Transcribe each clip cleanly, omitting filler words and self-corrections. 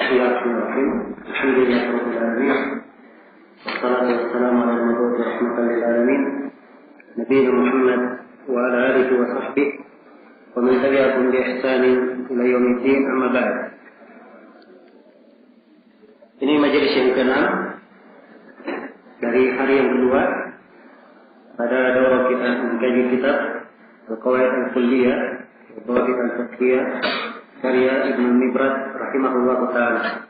Bismillahirrahmanirrahim. Alhamdulillahirabbil alamin. Wassalatu wassalamu ala al-mab'uuthi rahmatan lil alamin. Nabiyina Muhammad wa ala alihi wa sahbihi wa man tabi'ahum bi ihsanin ila yaumiddin, amma ba'd. Ini majelis yang ke-6 dari hari yang kedua pada daurah kita mengkaji kitab Al-Qawaid Al-Kulliyah wa Dhawabiq Al-Fiqhiyah karya Ibnu Mibrat rahimahullah ta'ala.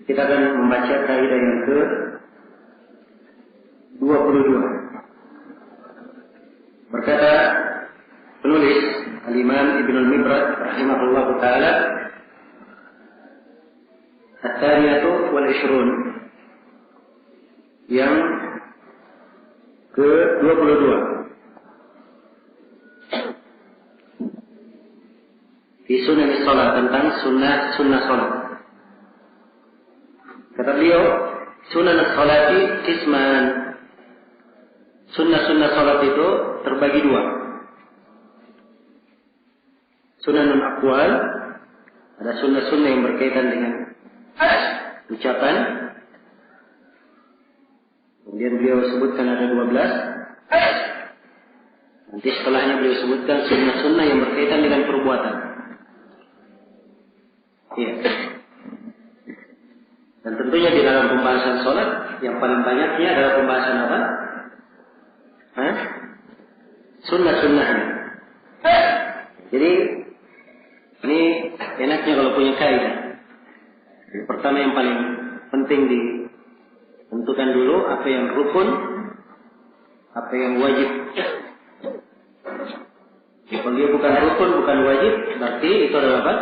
Kita akan membaca kaidah yang ke-22. Berkata penulis Al-Imam Ibnu Mibrat rahimahullah ta'ala, At-Thaniyatu wal Ishrun, yang ke-22. Di sunnah salat, tentang sunnah salat. Kata beliau, sunnah salati qisman. Sunnah salat itu terbagi dua. Sunnahun aqwal, ada sunnah yang berkaitan dengan ucapan. Kemudian beliau sebutkan ada 12. Nanti setelahnya beliau sebutkan sunnah yang berkaitan dengan perbuatan. Ya. Dan tentunya di dalam pembahasan sholat yang paling banyaknya adalah pembahasan apa? Sunnah-sunnahnya. Jadi ini enaknya kalau punya kaidah. Pertama yang paling penting ditentukan dulu apa yang rukun, apa yang wajib. Kalau dia bukan rukun, bukan wajib, berarti itu adalah apa?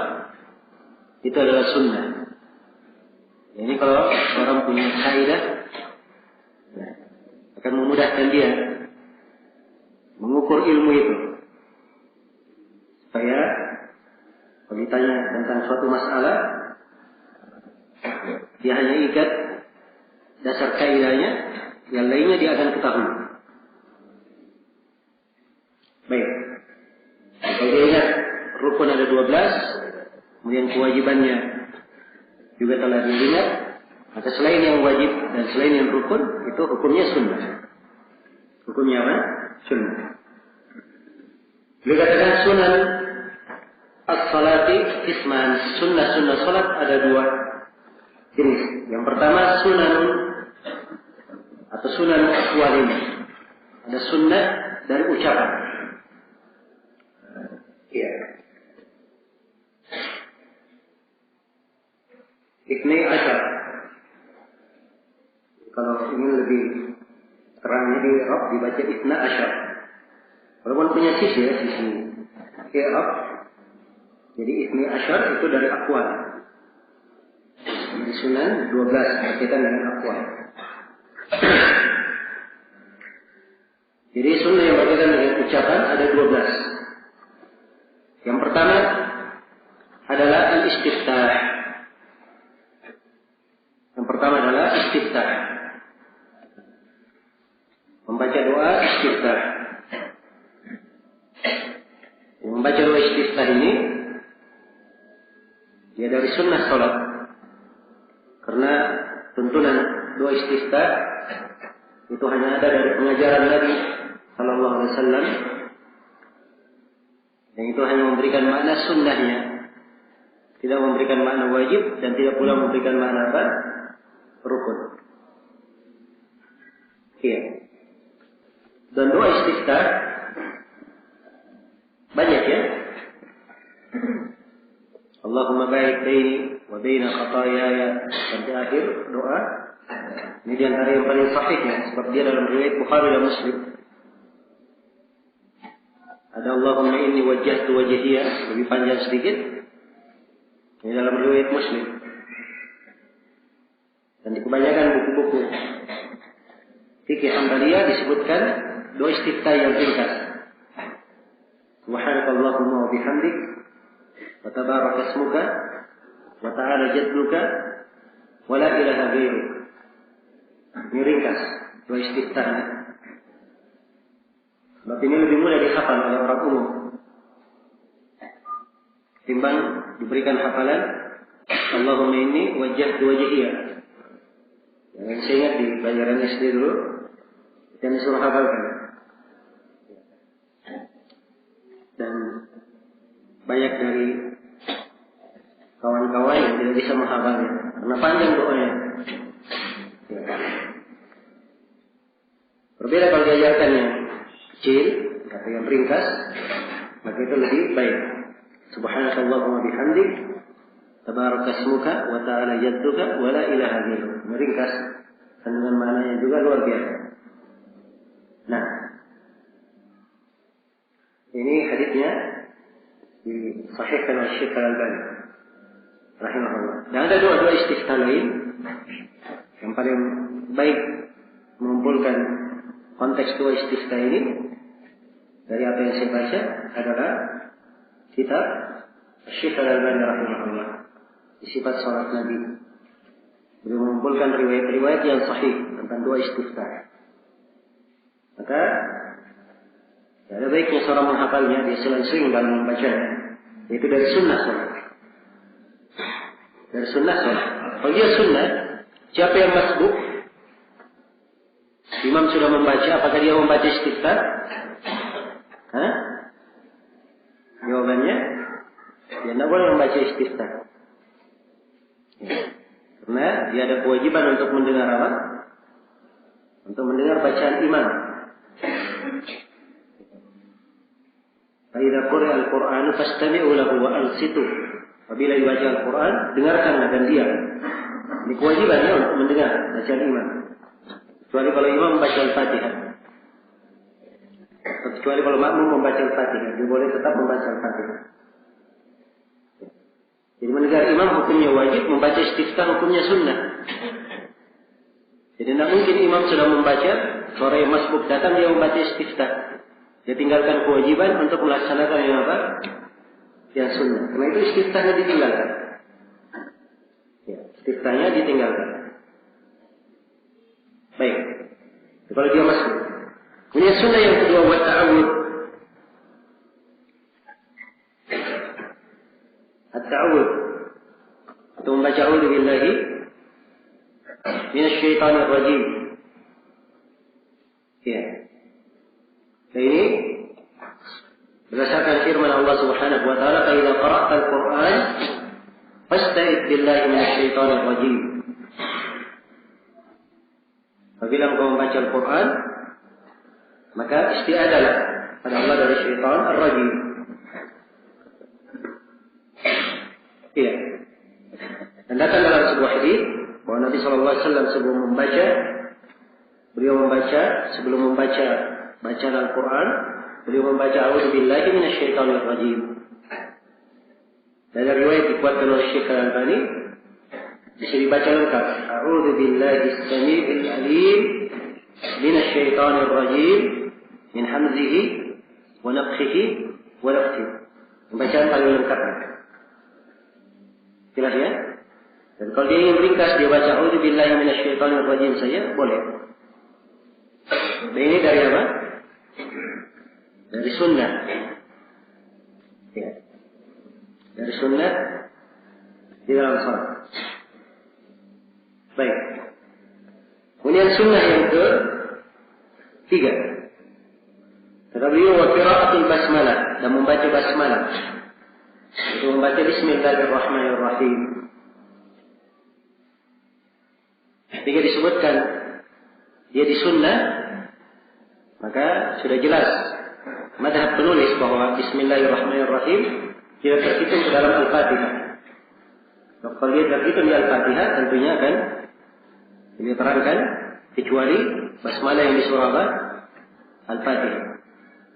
Itu adalah sunnah. Ini kalau orang punya kaidah, akan memudahkan dia mengukur ilmu itu. Supaya kalau ditanya tentang suatu masalah, dia hanya ikat dasar kaidahnya, yang lainnya dia akan ketahui. Baik. Kalau dia ingat rukun ada 12, kemudian kewajibannya juga telah diingat, maka selain yang wajib dan selain yang rukun, itu hukumnya sunnah. Hukumnya apa? Sunnah. Beliau katakan sunan as-salati qisman. Sunnah salat ada dua jenis. Yang pertama sunanun atau sunan aqwal ini. Ada sunnah dari ucapan. Iya. Ibni Asyar. Kalau ingin lebih terangnya di Arab dibaca Ibna Asyar. Walaupun punya sisi Arab. Jadi Ibni Asyar itu dari aqwal. Di sunan 12 berkaitan dengan aqwal. Jadi sunnah yang berkaitan dengan ucapan ada 12. Yang pertama adalah al-istiftah. Yang pertama adalah istiftah. Membaca doa istiftah. Membaca doa istiftah ini dia dari sunnah salat. Karena tuntunan doa istiftah itu hanya ada dari pengajaran Nabi sallallahu alaihi wasallam. Yang itu hanya memberikan makna sunnahnya, tidak memberikan makna wajib dan tidak pula memberikan makna apa? Rukun. Iya. Dan doa istiftah banyak ya. Allahumma ba'id baini wa baina khataayaya, sampai akhir doa. Ini di antara yang paling sahihnya, sebab dia dalam riwayat Bukhari dan Muslim. Ada Allahumma inni wajjahtu wajhiya, lebih panjang sedikit. Ini dalam riwayat Muslim. Dan di kebanyakan buku-buku fikih Hanbaliyah disebutkan doa istiftah yang ringkas. Subhanakallahumma wa bihamdik wa tabaraka ismuka wa ta'ala jadduka wa la ilaha ghairuk. Ini ringkas doa istiftahnya. Sebab ini lebih mudah dihafal oleh orang umum. timbang diberikan hafalan Allahumma inni wajjahtu wajhiya. Yang saya ingat di pelajaran SD dulu yang disuruh hafalkan. Dan banyak dari kawan-kawan yang tidak bisa menghafalnya karena panjang doanya. Berbeda kalau diajarkan yang kecil atau yang ringkas, maka itu lebih baik. Subhanakallahumma bihamdik, tabarakasmuka wa ta'ala jadduka wa la ilaha ghairuka. Meringkas dan dengan maknanya juga luar biasa. Nah, ini hadisnya disahihkan oleh Syekh Al-Albani rahimahullah. Dan ada dua istiftah lain yang paling baik mengumpulkan konteks dua istiftah ini dari apa yang saya baca adalah kitab Syekh Al-Albani rahimahullah di sifat salat Nabi. Beliau mengumpulkan riwayat-riwayat yang sahih tentang dua istiftah. Maka ada baiknya seorang menghafalnya, dia sering dalam membacanya. Itu dari sunnah salat. Dari sunnah salat. Kalau dia sunnah, siapa yang masbuk? Imam sudah membaca, apakah dia membaca istiftah? Jawabannya, dia tidak boleh membaca istiftah. Karena dia ada kewajiban untuk mendengar apa? Untuk mendengar bacaan imam. Fa'idza quri'a al-Qur'an fastami'u lahu wa ansitu. Apabila dibaca Al-Quran, dengarkanlah dan diam. Ini kewajibannya untuk mendengar bacaan imam. Kecuali kalau imam membaca Al-Fatihah. Kecuali kalau makmum membaca Al-Fatihah, dia boleh tetap membaca Al-Fatihah. Jadi mendengar imam hukumnya wajib, membaca istiftah hukumnya sunnah. Jadi tidak mungkin imam sudah membaca, sore masbuk datang dia membaca istiftah. Dia tinggalkan kewajiban untuk melaksanakan yang apa? Yang sunnah. Karena itu istiftahnya ditinggalkan. Ya, istiftahnya ditinggalkan. Baik. Kalau dia masbuk. Kemudian sunnah yang kedua buat ta'awud. At-ta'awud. Atau membaca a'udzu billahi minasyaitonir rajim. Ya. Dan ini berdasarkan firman Allah Subhanahu wa taala, "Fa idza qara'ta al-Qur'an fasta'id billahi minasyaitonir rajim." Apabila engkau membaca Al-Quran, maka isti'adalah pada Allah dari syaitan ar-rajim. Iya. Dan datang dalam sebuah hadis bahwa Nabi SAW sebelum membaca, beliau membaca sebelum membaca bacaan Al-Quran, beliau membaca a'udzu billahi minasyaitonir rajim. Dari riwayat dikuatkan oleh Syekh Al-Albani, bisa dibaca lengkap. A'udzu billahi as-sami'il 'alim minasyaitonir rajim min hamzihi wa nafthihi wa nafthihi. Bacaan paling lengkap. Jelas ya? Dan kalau dia ingin ringkas, dia baca a'udzu billahi minasyaitonir rajim saja boleh. Dan ini dari apa? Dari sunnah. Ya. Dari sunnah di dalam salat. Baik. Kemudian sunnah yang ketiga. Kata beliau wa qira'atul basmalah, dan membaca basmalah. Itu membaca Bismillahirrahmanirrahim. Ketika disebutkan dia di sunnah, maka sudah jelas mazhab penulis bahwa Bismillahirrahmanirrahim tidak terhitung ke dalam Al-Fatihah. Kalau dia terhitung di Al-Fatihah, tentunya akan dia terangkan kecuali basmalah yang di surah Al-Fatihah.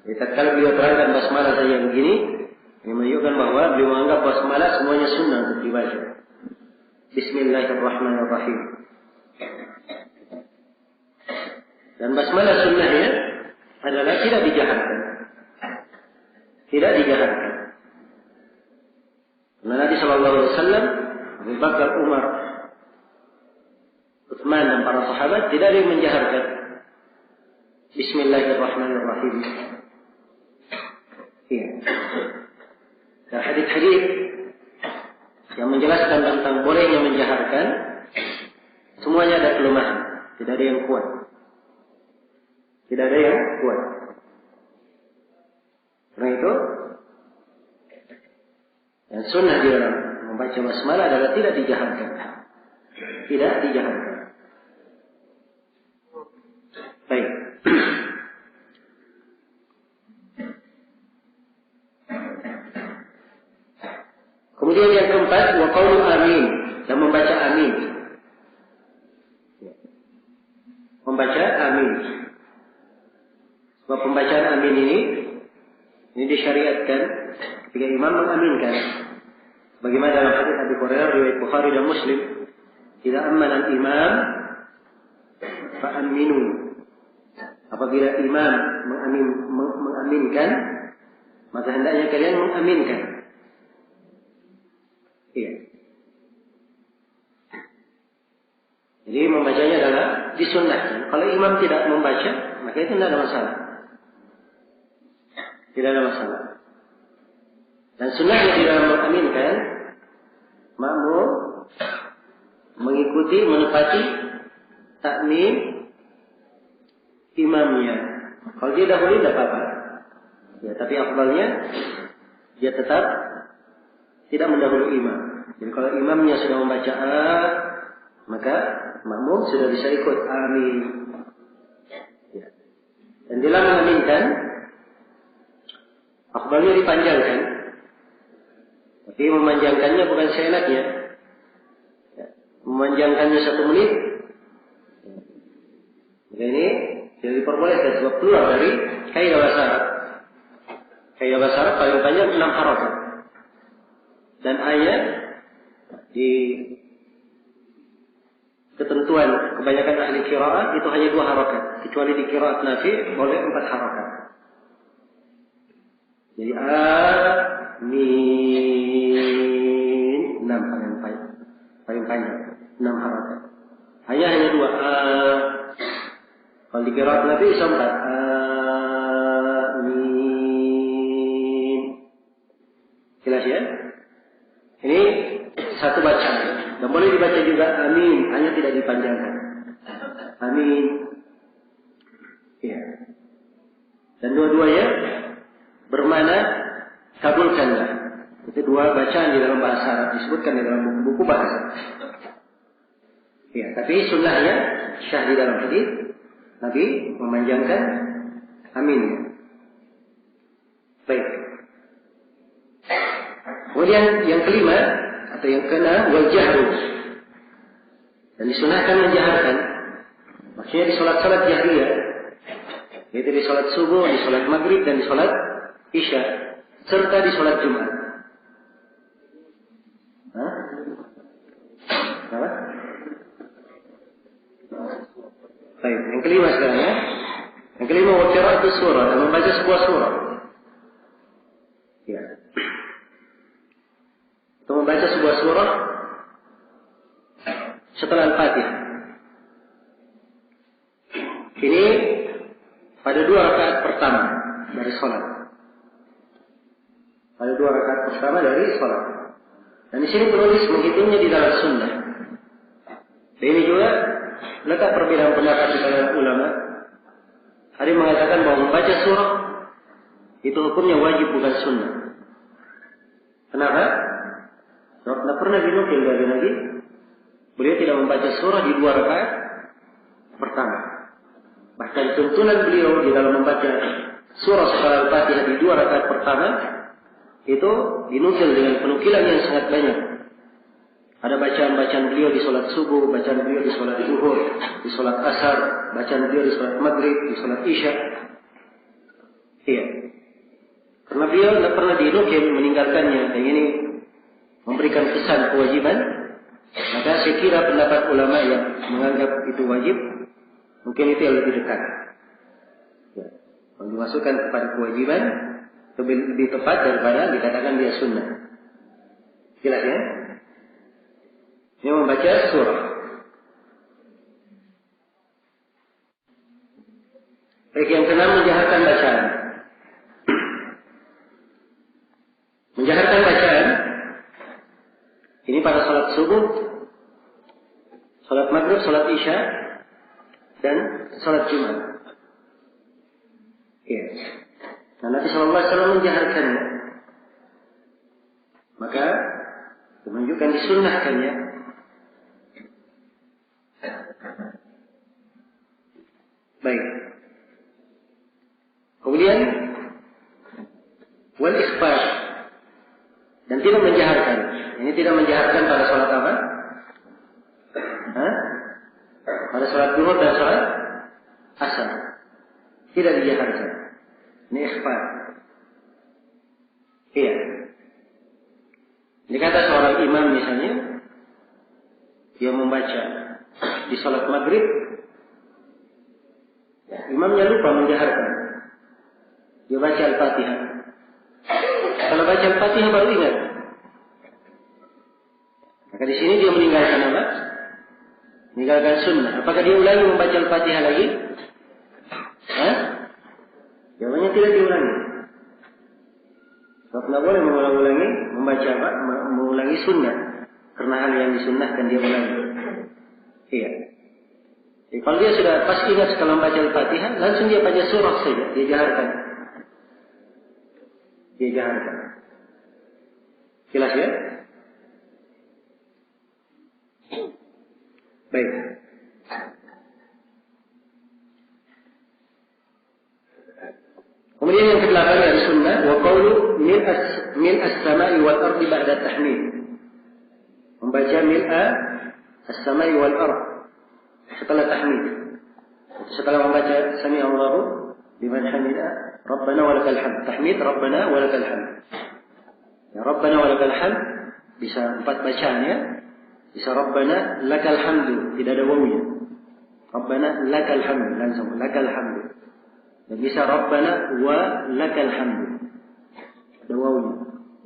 Jadi tatkala beliau terangkan basmalah saja begini, ini menunjukkan bahwa beliau menganggap basmalah semuanya sunnah untuk dibaca. Bismillahirrahmanirrahim. Dan basmalah sunnahnya adalah tidak dijaharkan. Tidak dijaharkan. Karena Nabi SAW, Abu Bakar, Umar, Utsman dan para sahabat tidak ada yang menjaharkan Bismillahirrahmanirrahim. Iya. Dan hadis-hadis yang menjelaskan tentang bolehnya menjaharkan, semuanya ada kelemahan, tidak ada yang kuat. Tidak ada yang kuat. Karena itu, yang sunnah di dalam membaca basmalah adalah tidak dijaharkan. Tidak dijaharkan. Baik. Kemudian yang keempat, wa qaulu amin, dan membaca amin. Membaca amin. Sebab pembacaan amin ini disyariatkan ketika imam mengaminkan. Bagaimana dalam hadis Abu Hurairah riwayat Bukhari dan Muslim, "Idza ammana al-imam fa aminu." Apabila imam mengaminkan, maka hendaknya kalian mengaminkan. Iya. Jadi membacanya adalah disunnahkan. Kalau imam tidak membaca, maka itu tidak ada masalah. Tidak ada masalah. Dan sunnahnya di dalam mengaminkan, makmum mengikuti, menepati takmim imamnya. Kalau dia dahulu tidak apa-apa. Ya, tapi afdalnya dia tetap tidak mendahului imam. Jadi kalau imamnya sudah membaca A, maka makmum sudah bisa ikut amin. Ya. Dan dalam mengaminkan, afdalnya dipanjangkan. Tapi memanjangkannya bukan seenaknya. Ya. Memanjangkannya 1 menit. Maka ini tidak diperbolehkan sebab keluar dari kaidah bahasa Arab. Kaidah bahasa Arab paling panjang 6 harakat. Dan ayat di ketentuan kebanyakan ahli qiraat itu hanya 2 harakat. Kecuali di qiraat Nafi boleh 4 harakat. Jadi amin 6 paling panjang 6 harakat. Hanya 2 kalau di qiraat Nafi bisa 4 amin. Jelas ya? Ini satu bacaan. Dan boleh dibaca juga amin, hanya tidak dipanjangkan. Amin. Ya. Dan dua-duanya bermakna kabulkanlah. Itu 2 bacaan di dalam bahasa Arab, disebutkan di dalam buku-buku bahasa. Ya, tapi sunnahnya syah di dalam hadis Nabi memanjangkan amin. Baik. Kemudian yang kelima atau yang keenam, wal jahru. Dan disunahkan menjaharkan. Maksudnya di salat-salat jahriyah, yaitu di salat subuh, di salat maghrib dan di salat isya, serta di salat Jumat. Apa? Baik, yang kelima sekarang ya. Yang kelima, wa qira'atu surah, dan membaca sebuah surah. Ya. Untuk membaca sebuah surah setelah Al-Fatihah. Ini pada 2 rakaat pertama dari sholat. Pada 2 rakaat pertama dari sholat. Dan di sini penulis menghitungnya di dalam sunnah. Dan ini juga letak perbedaan pendapat di kalangan ulama. Ada yang mengatakan bahwa membaca surah itu hukumnya wajib bukan sunnah. Kenapa? Sebab tidak pernah dinukil dari Nabi, beliau tidak membaca surah di 2 rakaat pertama. Bahkan tuntunan beliau di dalam membaca surah setelah Al-Fatihah di 2 rakaat pertama itu dinukil dengan penukilan yang sangat banyak. Ada bacaan-bacaan beliau di sholat subuh, bacaan beliau di sholat zuhur, di sholat asar, bacaan beliau di sholat maghrib, di sholat isya. Iya. Karena beliau tidak pernah dinukil meninggalkannya, dan ini memberikan kesan kewajiban. Maka saya kira pendapat ulama yang menganggap itu wajib, mungkin itu yang lebih dekat. Ya. Kalau dimasukkan kepada kewajiban, lebih tepat daripada dikatakan dia sunnah. Jelas ya? Ini membaca surah. Baik, yang keenam, menjaharkan bacaan. Menjaharkan Ini pada salat subuh, salat maghrib, salat isya, dan salat Jumat. Ya. Nah, Nabi SAW menjaharkannya. Maka menunjukkan disunnahkannya. Baik. Kemudian wal ikhbar, dan tidak menjaharkan. Ini tidak menjaharkan pada salat apa? Pada salat zuhur dan salat asar. Tidak dijaharkan. Ini ikhbar. Iya. Ini kata seorang imam misalnya, dia membaca di salat maghrib, imamnya lupa menjaharkan. Dia baca Al-Fatihah. Kalau baca Al-Fatihah baru ingat. Maka di sini dia meninggalkan apa? Meninggalkan sunnah. Apakah dia ulangi membaca Al-Fatihah lagi? Jawabannya tidak diulangi. Sebab tidak boleh mengulang-ulangi membaca apa? Mengulangi sunnah. Karena hal yang disunnahkan dia ulangi. Iya. Jadi kalau dia sudah pas ingat setelah membaca Al-Fatihah, langsung dia baca surah saja. Dia jaharkan. Dia jaharkan. Jelas ya? Baik. Kemudian yang ke-8 dari sunnah, wa qawlu mil as-sama'i wal ardi ba'da tahmid. Membaca mil'a as-sama'i wal ard setelah tahmid. Setelah membaca sami Allahu liman hamida, Rabbana walakal hamd. Tahmid Rabbana walakal hamd. Ya, Rabbana walakal hamd bisa 4 bacaan ya. Bisa Rabbana lakal hamdu, tidak ada wawunya. Rabbana lakal hamdu, langsung lakal hamdu. Dan bisa Rabbana wa lakal hamdu. Ada wawunya.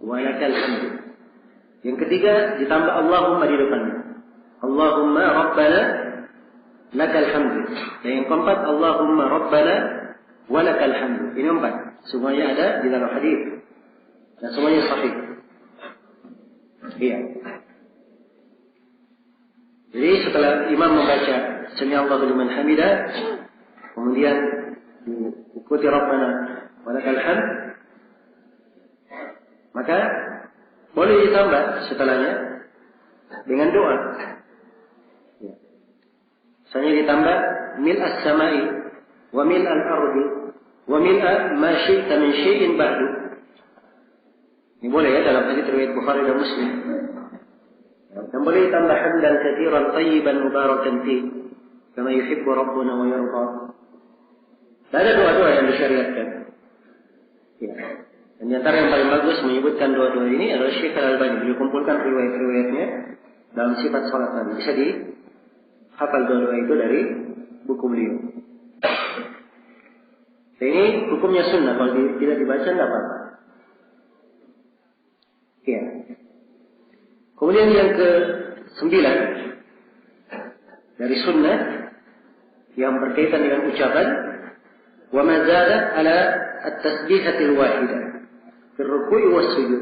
Wa lakal hamdu. Yang ketiga ditambah Allahumma di depannya. Allahumma Rabbana lakal hamdu. Dan yang keempat Allahumma Rabbana wa lakal hamdu. Ini 4. Semuanya ada di dalam hadis. Dan semuanya sahih. Iya. Jadi setelah imam membaca Sami Allahu liman hamidah, kemudian diikuti Rabbana walakal hamd, maka boleh ditambah setelahnya dengan doa. Misalnya ditambah mil as-sama'i wa mil al-ardi wa mil ma syi'ta min syai'in ba'du. Ini boleh ya dalam hadis riwayat Bukhari dan Muslim. Dan boleh ditambah hamdan katsiran tayyiban mubarakan fi kama yuhibbu rabbuna wa yarda. Ada doa-doa yang disyariatkan. Ya. Dan di antara yang paling bagus menyebutkan doa-doa ini adalah Syekh Al-Albani. Beliau kumpulkan riwayat-riwayatnya dalam sifat salat Nabi. Bisa dihafal doa-doa itu dari buku beliau. Dan ini hukumnya sunnah. Kalau tidak dibaca tidak apa-apa. Ya. Kemudian yang ke-9 dari sunnah yang berkaitan dengan ucapan wa ma zada ala at-tasbihatil wahidah fi ruku'i was sujud.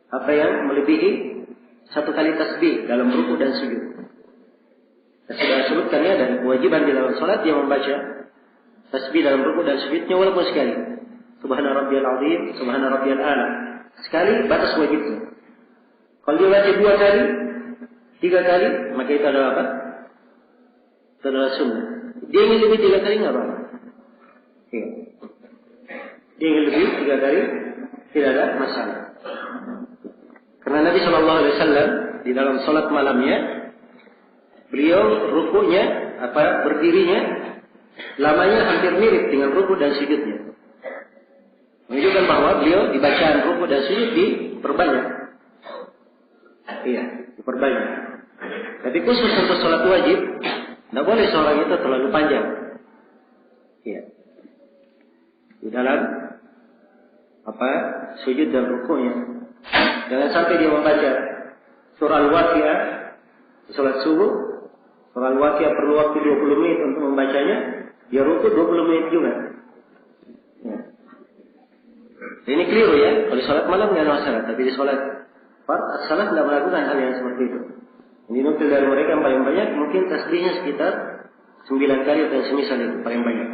Apa yang melebihi 1 kali tasbih dalam ruku' dan sujud. Saya sudah sebutkan ya dari kewajiban di dalam salat dia membaca tasbih dalam ruku' dan sujudnya walaupun sekali. Subhana rabbiyal azim, subhana rabbiyal a'la. Sekali batas wajibnya. Kalau dia baca 2 kali, 3 kali, maka itu adalah apa? Itu adalah sunnah. Dia ingin lebih 3 kali nggak apa-apa. Ya. Dia ingin lebih 3 kali, tidak ada masalah. Karena Nabi SAW di dalam salat malamnya, beliau rukuknya, berdirinya, lamanya hampir mirip dengan rukuk dan sujudnya. Menunjukkan bahwa beliau di bacaan rukuk dan sujud diperbanyak. Iya, diperbanyak. Tapi khusus untuk sholat wajib, tidak boleh seorang itu terlalu panjang. Iya. Di dalam sujud dan rukuknya. Jangan sampai dia membaca surah Al-Waqiah di sholat subuh. Surah Al-Waqiah perlu waktu 20 menit untuk membacanya. Dia rukuk 20 menit juga. Ya. Ini keliru ya. Kalau di sholat malam tidak ada masalah, tapi di sholat as-salaf tidak melakukan hal yang seperti itu. Ini nukil dari mereka yang paling banyak, mungkin tasbihnya sekitar 9 kali atau semisal itu, paling banyak.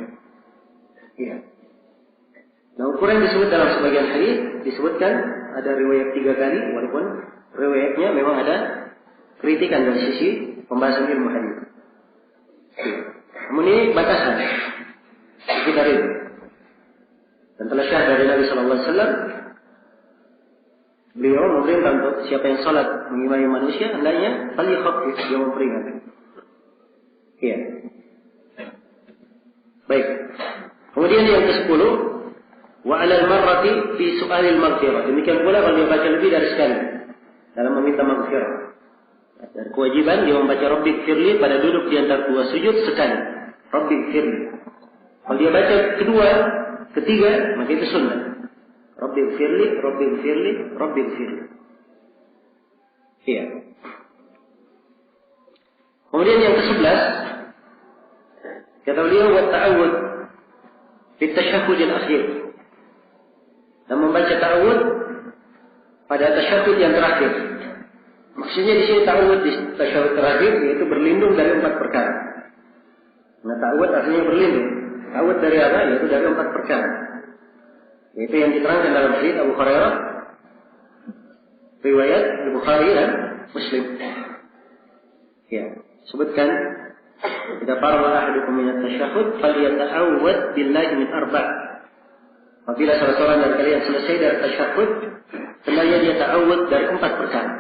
Iya. Nah, ukuran disebut dalam sebagian hadis disebutkan ada riwayat 3 kali, walaupun riwayatnya memang ada kritikan dari sisi pembahasan ilmu hadis. Namun ini batasan sekitar itu. Dan telah syahid dari Nabi Sallallahu Alaihi Wasallam, beliau memerintah untuk siapa yang salat mengimami manusia hendaknya paling khafif, dia memperingatkan. Iya. Baik. Kemudian yang ke-10, wa 'alal marrati fi su'alil maghfirah. Demikian pula kalau dia baca lebih dari sekali dalam meminta maghfirah. Dan kewajiban dia membaca Rabbighfirli pada duduk di antara 2 sujud sekali. Rabbighfirli. Kalau dia baca kedua, ketiga, maka itu sunnah. Rabbighfirli, Rabbighfirli, Rabbighfirli. Iya. Kemudian yang ke-11, kata beliau wa ta'awud fi tasyahhud al-akhir. Dan membaca ta'awud pada tasyahhud yang terakhir. Maksudnya di sini ta'awud di tasyahhud terakhir yaitu berlindung dari 4 perkara. Nah, ta'awud artinya berlindung. Ta'awud dari apa? Yaitu dari 4 perkara. Yaitu yang diterangkan dalam hadis Abu Hurairah, riwayat Al-Bukhari dan Muslim. Ya, sebutkan idza faraga ahadukum min at-tasyahhud falyata'awwad billahi min 4. Apabila salah seorang dari kalian selesai dari tasyahhud, hendaknya dia ta'awud dari 4 perkara.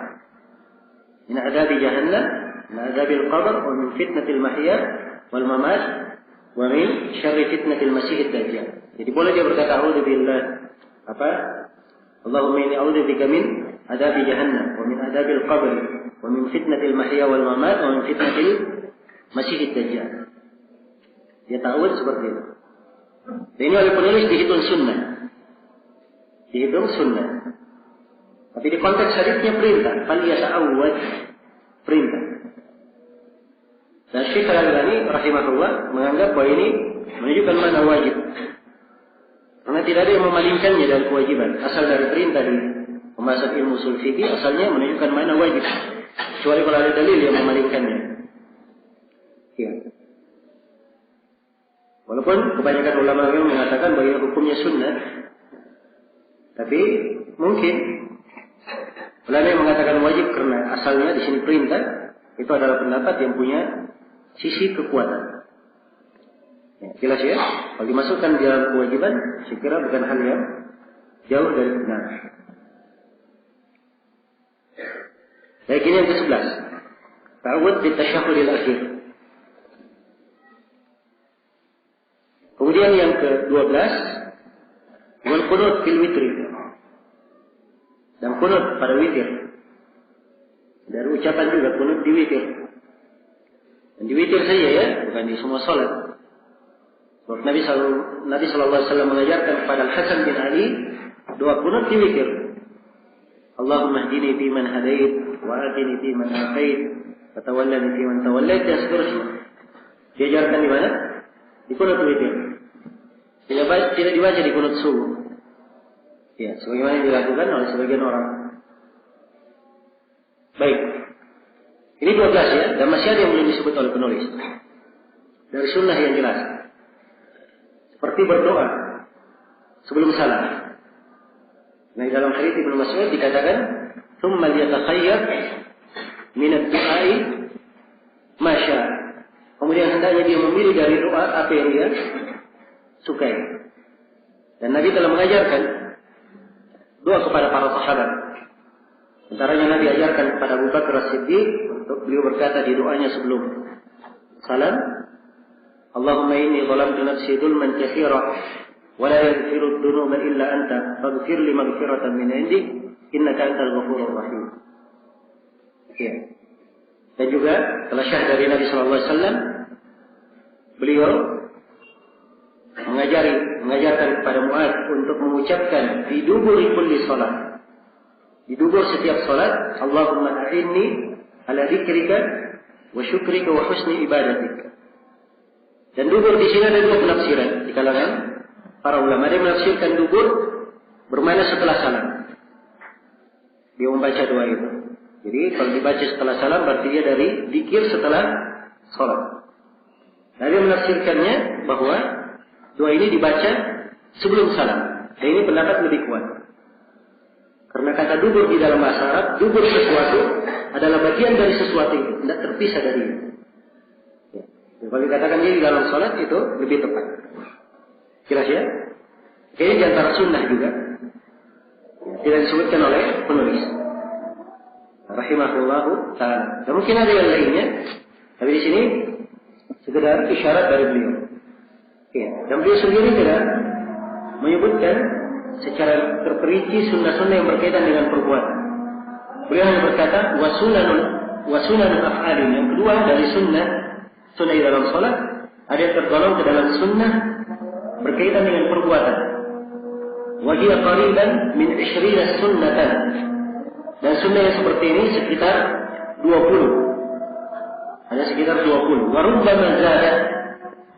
Min adzabi jahannam, min adzabil qabr, wa min fitnatil mahya wal mamat, wa min syarri fitnatil masiihid dajjal. Jadi boleh dia berkata a'udzubillah Allahumma inni a'udzubika min adzabi jahannam wa min adzabil qabr wa min fitnatil mahya wal mamat wa min fitnatil masiihid dajjal. Dia ta'awud seperti itu. Dan ini oleh penulis dihitung sunnah. Dihitung sunnah. Tapi di konteks hadisnya perintah, falyata'awwad, perintah. Dan Syekh Al-Albani rahimahullah menganggap bahwa ini menunjukkan mana wajib. Karena tidak ada yang memalingkannya dari kewajiban. Asal dari perintah di pembahasan ilmu ushul fikih, asalnya menunjukkan mana wajib. Kecuali kalau ada dalil yang memalingkannya. Ya. Walaupun kebanyakan ulama yang mengatakan bahwa hukumnya sunnah, tapi mungkin ulama yang mengatakan wajib karena asalnya di sini perintah, itu adalah pendapat yang punya sisi kekuatan. Ya, jelas ya, kalau dimasukkan di dalam kewajiban, saya kira bukan hal yang jauh dari benar. Baik, ini yang ke-11. Ta'awud di tasyahhudil akhir. Kemudian yang ke-12, wal qunut fil witri. Dan qunut pada witir. Dari ucapan juga qunut di witir. Dan di witir saja ya, bukan di semua salat. Sebab Nabi sallallahu alaihi wasallam mengajarkan kepada Al-Hasan bin Ali doa qunut di witir. Allahumma hdini fi man hadait wa atini fi man afait wa tawallani fi man tawallait, dan seterusnya. Diajarkan di mana? Di qunut witir. Tidak dibaca di qunut subuh. Ya, sebagaimana yang dilakukan oleh sebagian orang. Baik. Ini 12 ya, dan masih ada yang belum disebut oleh penulis. Dari sunnah yang jelas. Seperti berdoa sebelum salam. Nah, dalam hadits Ibnu Mas'ud dikatakan, "Tsumma liyatakhayyar min ad-du'a'i ma syaa." Kemudian hendaknya dia memilih dari doa apa yang dia sukai. Dan Nabi telah mengajarkan doa kepada para sahabat. Antaranya Nabi ajarkan kepada Abu Bakar As-Siddiq untuk beliau berkata di doanya sebelum salam, Allahumma inni zalamtu nafsi dzulman katsira wa la yaghfiru dzunuba illa anta faghfir li maghfiratan min 'indik innaka antal ghafurur rahim. Ya. Dan juga telah syahid dari Nabi sallallahu alaihi wasallam, beliau mengajarkan kepada Mu'adz untuk mengucapkan di duburi kulli salat. Di dubur setiap salat, Allahumma a'inni ala dzikrika wa syukrika wa husni ibadatik. Dan dubur di sini ada 2 penafsiran di kalangan para ulama. Ada yang menafsirkan dubur bermakna setelah salam. dia membaca doa itu. Jadi kalau dibaca setelah salam berarti dia dari zikir setelah salat. Nah, dia menafsirkannya bahwa doa ini dibaca sebelum salam. Dan ini pendapat lebih kuat. Karena kata dubur di dalam bahasa Arab, dubur sesuatu adalah bagian dari sesuatu itu, tidak terpisah dari itu. Ya. Kalau dikatakan dia di dalam salat itu lebih tepat. Jelas ya? Ini di antara sunnah juga. Tidak disebutkan oleh penulis. Rahimahullahu ta'ala. Dan mungkin ada yang lainnya. Tapi di sini sekedar isyarat dari beliau. Ya. Dan beliau sendiri tidak menyebutkan secara terperinci sunnah-sunnah yang berkaitan dengan perbuatan. Beliau hanya berkata wasunanul af'alin. Yang kedua dari sunnah di dalam salat ada yang tergolong ke dalam sunnah berkaitan dengan perbuatan. Wa hiya qariban min 20 sunnatan. Dan sunnah yang seperti ini sekitar 20. Ada sekitar 20. Wa rubbama zada.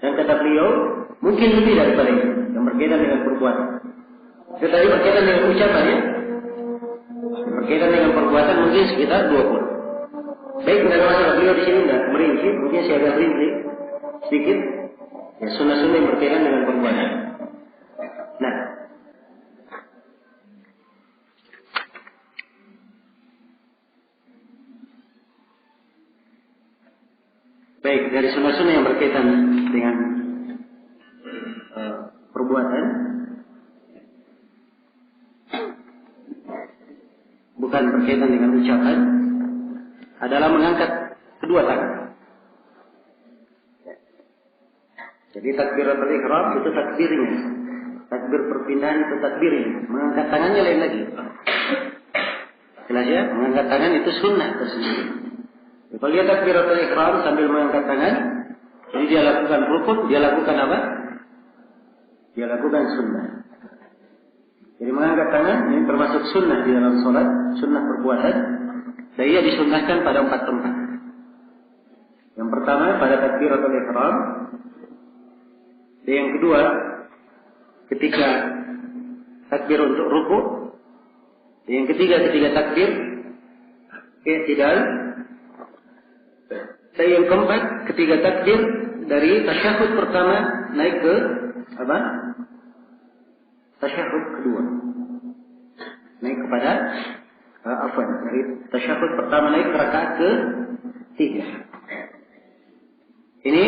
Dan kata beliau mungkin lebih daripada itu yang berkaitan dengan perbuatan. Tetapi berkaitan dengan ucapan ya. Berkaitan dengan perbuatan mungkin sekitar 20. Baik, tidak ada masalah. Beliau di sini tidak merinci, mungkin saya agak rinci sedikit. Ya, sunnah-sunnah yang berkaitan dengan perbuatan. Nah, baik, dari sunnah-sunnah yang berkaitan dengan perbuatan, bukan berkaitan dengan ucapan, adalah mengangkat kedua tangan. Jadi takbiratul ihram itu takbirnya, takbir perpindahan itu takbirnya. Mengangkat tangannya lain lagi. Jelas ya, mengangkat tangan itu sunnah tersendiri. Kalau dia takbiratul ihram sambil mengangkat tangan, jadi dia lakukan rukun, dia lakukan apa? Dia lakukan sunnah. Jadi mengangkat tangan ini termasuk sunnah di dalam sholat, sunnah perbuatan. Dan ia disunnahkan pada 4 tempat. Yang pertama pada takbiratul ihram. Dan yang kedua ketika takbir untuk ruku. Dan yang ketiga ketika takbir i'tidal. Dan yang keempat ketika takbir dari tasyahud pertama naik ke apa? Tasyahud kedua. Naik kepada dari tasyahud pertama naik ke rakaat ke-3. Ini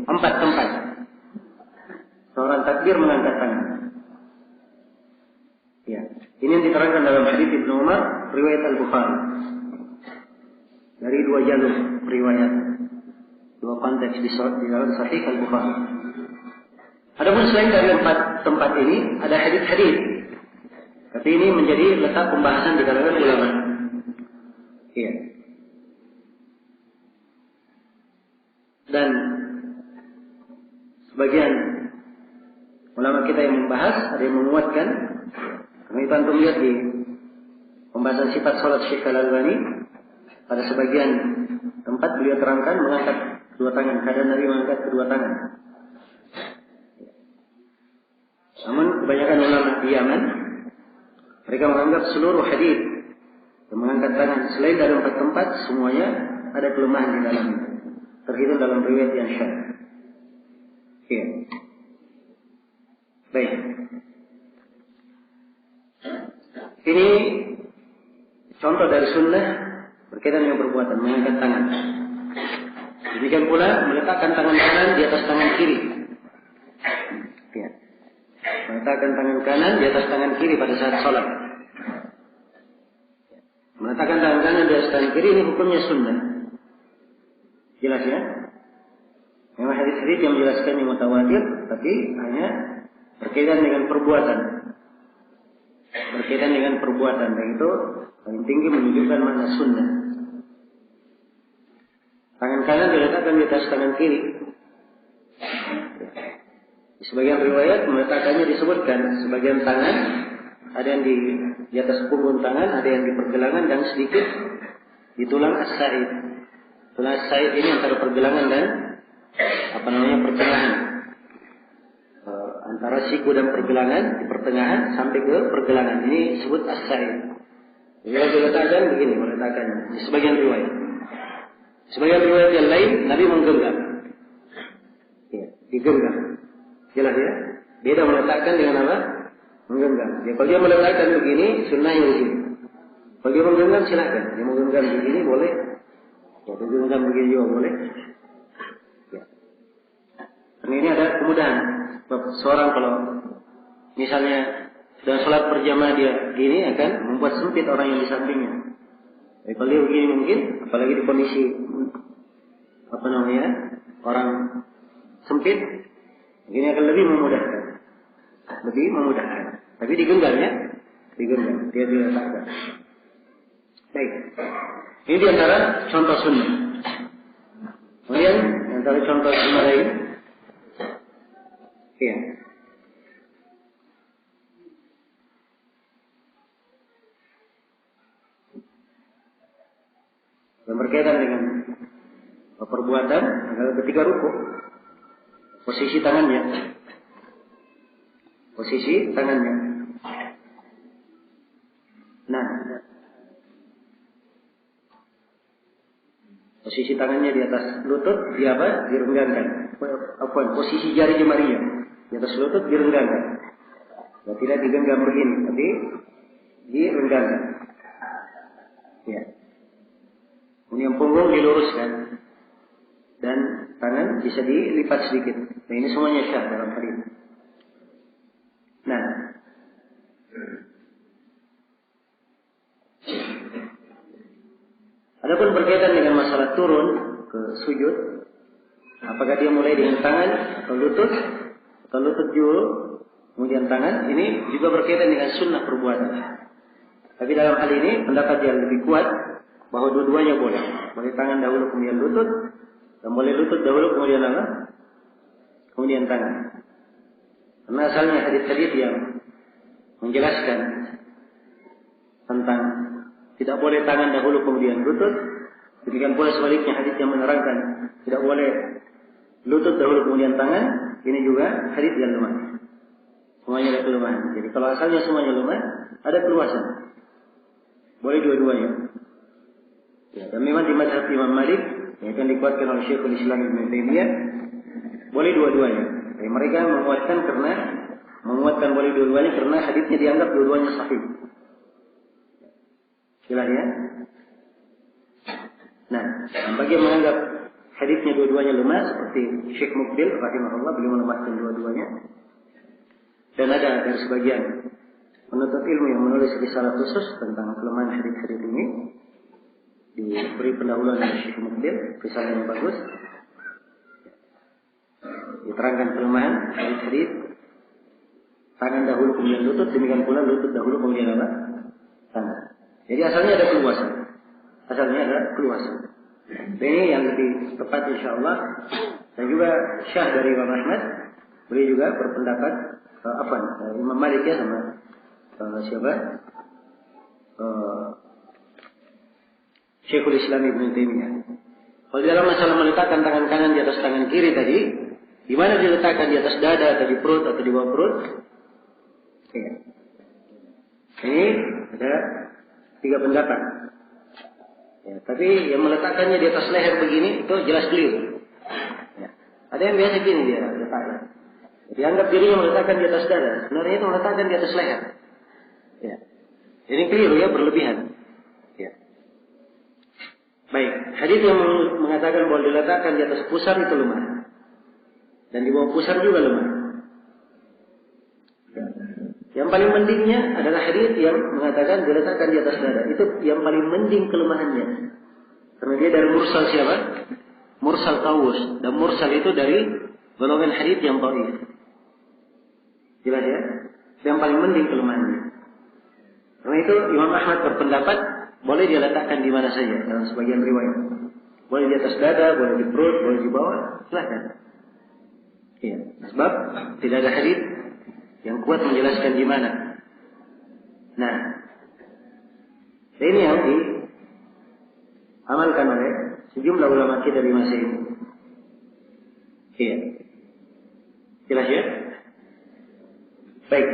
4 tempat. Seorang takbir mengangkat tangan. Ya, ini yang diterangkan dalam hadis Ibnu Umar riwayat Al-Bukhari. Dari 2 jalur riwayat, 2 konteks di dalam Sahih Al-Bukhari. Adapun selain dari 4 tempat ini ada hadis-hadis. Tapi ini menjadi letak pembahasan di kalangan ulama. Iya. Dan sebagian ulama kita yang membahas ada yang menguatkan. Karena itu antum lihat di pembahasan sifat salat Syekh Al-Albani pada sebagian tempat beliau terangkan mengangkat 2 tangan, kadang Nabi mengangkat kedua tangan. Namun kebanyakan ulama di Yaman mereka menganggap seluruh hadis yang mengangkat tangan selain dari 4 tempat semuanya ada kelemahan di dalamnya. Terhitung dalam riwayat yang syadz. Iya. Baik. Ini contoh dari sunnah berkaitan dengan perbuatan mengangkat tangan. Demikian pula meletakkan tangan kanan di atas tangan kiri. Ya. Meletakkan tangan kanan di atas tangan kiri pada saat sholat. Meletakkan tangan kanan di atas tangan kiri ini hukumnya sunnah. Jelas ya? Memang hadis-hadis yang menjelaskan yang mutawatir, tapi hanya berkaitan dengan perbuatan. Berkaitan dengan perbuatan, dan itu paling tinggi menunjukkan makna sunnah. Tangan kanan diletakkan di atas tangan kiri. Di sebagian riwayat meletakkannya disebutkan sebagian tangan ada yang di atas punggung tangan, ada yang di pergelangan dan sedikit di tulang as-sa'id. Tulang as-sa'id ini antara pergelangan dan pertengahan. Antara siku dan pergelangan di pertengahan sampai ke pergelangan ini disebut as-sa'id. Jadi diletakkan begini, meletakkannya. Di sebagian riwayat. Sebagian riwayat yang lain, Nabi menggenggam. Ya, digenggam. Jelas ya? Beda meletakkan dengan apa? Menggenggam. Ya, kalau dia meletakkan begini, sunnahnya begini. Kalau dia menggenggam, silakan. Dia menggenggam begini boleh. Ya, menggenggam begini juga boleh. Ya. Karena ini ada kemudahan. Seorang kalau misalnya sudah sholat berjamaah dia gini akan membuat sempit orang yang di sampingnya. Jadi kalau dia begini mungkin, apalagi di kondisi orang sempit, begini akan lebih memudahkan. Lebih memudahkan. Tapi digenggam ya, digenggam. Dia diletakkan. Baik. Ini di antara contoh sunnah. Kemudian di antara contoh sunnah lain, ya. Yang berkaitan dengan perbuatan adalah ketika rukuk, posisi tangannya. Nah, posisi tangannya di atas lutut, dia apa? Direnggangkan. Posisi jari jemarinya di atas lutut direnggangkan. Ya, tidak digenggam begini, tapi direnggangkan. Ya. Kemudian punggung diluruskan dan tangan bisa dilipat sedikit. Nah, ini semuanya syah dalam hadis. Nah, adapun berkaitan dengan masalah turun ke sujud, apakah dia mulai dengan tangan atau lutut dulu, kemudian tangan, ini juga berkaitan dengan sunnah perbuatan. Tapi dalam hal ini pendapat yang lebih kuat bahwa dua-duanya boleh. Boleh tangan dahulu kemudian lutut, dan boleh lutut dahulu kemudian apa? Kemudian tangan. Karena asalnya hadis-hadis yang menjelaskan tentang tidak boleh tangan dahulu kemudian lutut, demikian pula sebaliknya hadis yang menerangkan tidak boleh lutut dahulu kemudian tangan, ini juga hadis yang lemah. Semuanya ada kelemahan. Jadi kalau asalnya semuanya lemah, ada keluasan. Boleh dua-duanya. Ya, dan memang di mazhab Imam Malik yang akan dikuatkan oleh Syekhul Islam Ibnu Taimiyah boleh dua-duanya. Jadi mereka menguatkan boleh dua-duanya karena hadisnya dianggap dua-duanya sahih. Jelas ya? Nah, bagi yang menganggap hadisnya dua-duanya lemah seperti Syekh Muqbil rahimahullah, beliau melemahkan dua-duanya. Dan ada dari sebagian penuntut ilmu yang menulis risalah khusus tentang kelemahan hadis-hadis ini. Diberi pendahuluan oleh Syekh Muqbil, risalah yang bagus. Diterangkan kelemahan hadis-hadis tangan dahulu kemudian lutut, demikian pula lutut dahulu kemudian apa? Tangan. Jadi asalnya ada keluasan. Ini yang lebih tepat insyaallah. Dan juga syah dari Imam Ahmad, beliau juga berpendapat Imam Malik ya sama siapa? Syekhul Islam Ibnu Taimiyah. Kalau dalam masalah meletakkan tangan kanan di atas tangan kiri tadi, di mana diletakkan, di atas dada atau di perut atau di bawah perut? Ya. Ini ada 3 pendapat. Ya, tapi yang meletakkannya di atas leher begini itu jelas keliru. Ya. Ada yang biasa gini dia letakkan. Dianggap dirinya meletakkan di atas dada, sebenarnya itu meletakkan di atas leher. Ya. Ini keliru ya, berlebihan. Ya. Baik, hadis yang mengatakan bahwa diletakkan di atas pusar itu lemah. Dan di bawah pusar juga lemah. Yang paling mendingnya adalah hadis yang mengatakan diletakkan di atas dada. Itu yang paling mending kelemahannya. Karena dia dari mursal siapa? Mursal Tawus. Dan mursal itu dari golongan hadis yang dhaif. Jelas ya? Yang paling mending kelemahannya. Karena itu Imam Ahmad berpendapat boleh diletakkan di mana saja dalam sebagian riwayat. Boleh di atas dada, boleh di perut, boleh di bawah, silakan. Ya, sebab tidak ada hadis yang kuat menjelaskan di mana. Nah, ini yang diamalkan oleh sejumlah ulama kita di masa ini. Iya. Jelas ya? Baik.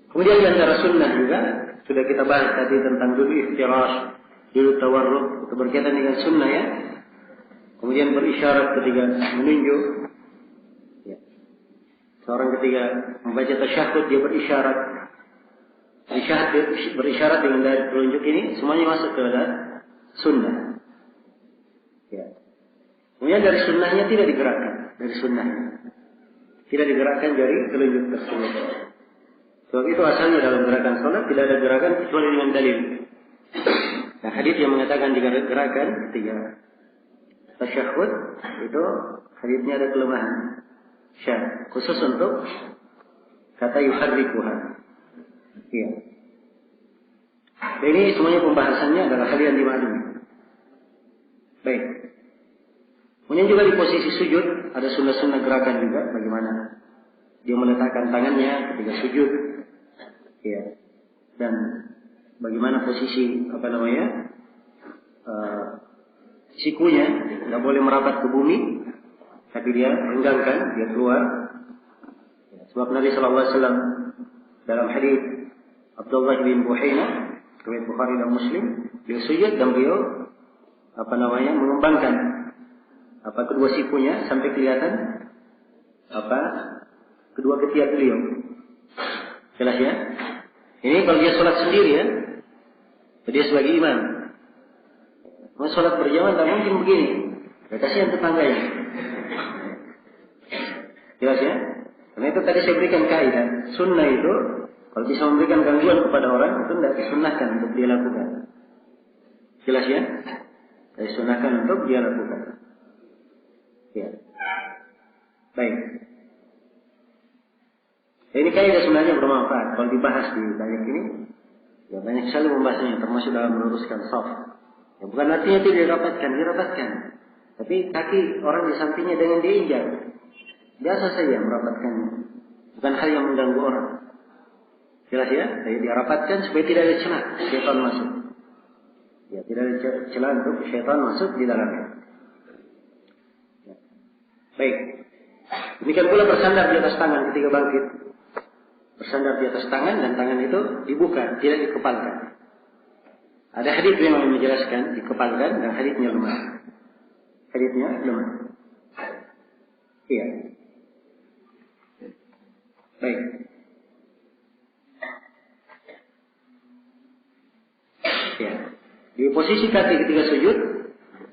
Kemudian di antara sunnah juga sudah kita bahas tadi tentang dulu iftirash, dulu tawarruk, itu berkaitan dengan sunnah ya. Kemudian berisyarat ketika menunjuk. Ya. Seorang ketika membaca tasyahud dia berisyarat. Berisyarat dengan dari telunjuk ini semuanya masuk ke dalam sunnah. Ya. Kemudian dari sunnahnya tidak digerakkan, dari sunnahnya tidak digerakkan jari telunjuk tersebut. Sebab itu asalnya dalam gerakan salat tidak ada gerakan kecuali dengan dalil. Nah, hadis yang mengatakan digerakkan ketika tasyahud itu hadisnya ada kelemahan syad, khusus untuk kata yuharrikuha. Iya. Ini semuanya pembahasannya adalah hal yang dimaklumi. Baik. Kemudian juga di posisi sujud ada sunnah-sunnah gerakan juga, bagaimana dia meletakkan tangannya ketika sujud. Iya. Dan bagaimana posisi sikunya tidak boleh merapat ke bumi, tapi dia renggangkan, dia keluar. Sebab Nabi Sallallahu Alaihi Wasallam dalam hadis Abdullah bin Buhaina, riwayat Bukhari dan Muslim, beliau sujud dan beliau mengembangkan kedua sikunya sampai kelihatan kedua ketiak beliau. Jelas ya? Ini kalau dia sholat sendiri ya, dia sebagai imam. Mau sholat berjamaah tak mungkin begini. Ya, kasihan tetangganya. Jelas ya? Karena itu tadi saya berikan kaidah. Sunnah itu kalau bisa memberikan gangguan kepada orang itu tidak disunnahkan untuk dia lakukan. Jelas ya? Tidak disunnahkan untuk dia lakukan. Ya. Baik. Ini kaidah sebenarnya bermanfaat. Kalau dibahas di banyak ini, ya banyak sekali membahasnya, termasuk dalam meluruskan shaf. Ya, bukan artinya tidak dirapatkan. Tapi kaki orang di sampingnya dengan diinjak. Biasa saja merapatkannya. Bukan hal yang mengganggu orang. Jelas ya? Jadi dirapatkan supaya tidak ada celah syaitan masuk. Ya, tidak ada celah untuk syaitan masuk di dalamnya. Ya. Baik. Demikian pula bersandar di atas tangan ketika bangkit. Bersandar di atas tangan dan tangan itu dibuka, tidak dikepalkan. Ada hadis yang menjelaskan dikepalkan dan hadisnya lemah. Hadisnya lemah. Iya. Baik. Ya. Di posisi kaki ketika sujud,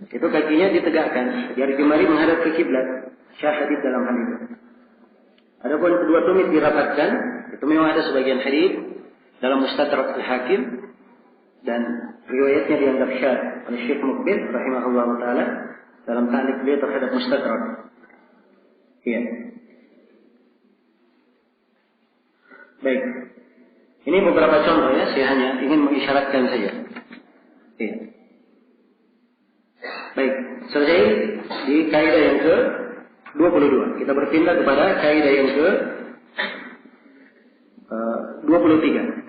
itu kakinya ditegakkan, jari jemari menghadap ke kiblat. Syahid dalam hal itu. Adapun kedua tumit dirapatkan, itu memang ada sebagian hadis dalam Mustadrak Al-Hakim dan riwayatnya dianggap syadz oleh Syekh Muqbil rahimahullah taala dalam ta'liq beliau terhadap Mustadrak. Iya. Baik. Ini beberapa contoh ya, saya hanya ingin mengisyaratkan saja. Iya. Baik, selesai di kaidah yang ke 22. Kita berpindah kepada kaidah yang ke 23.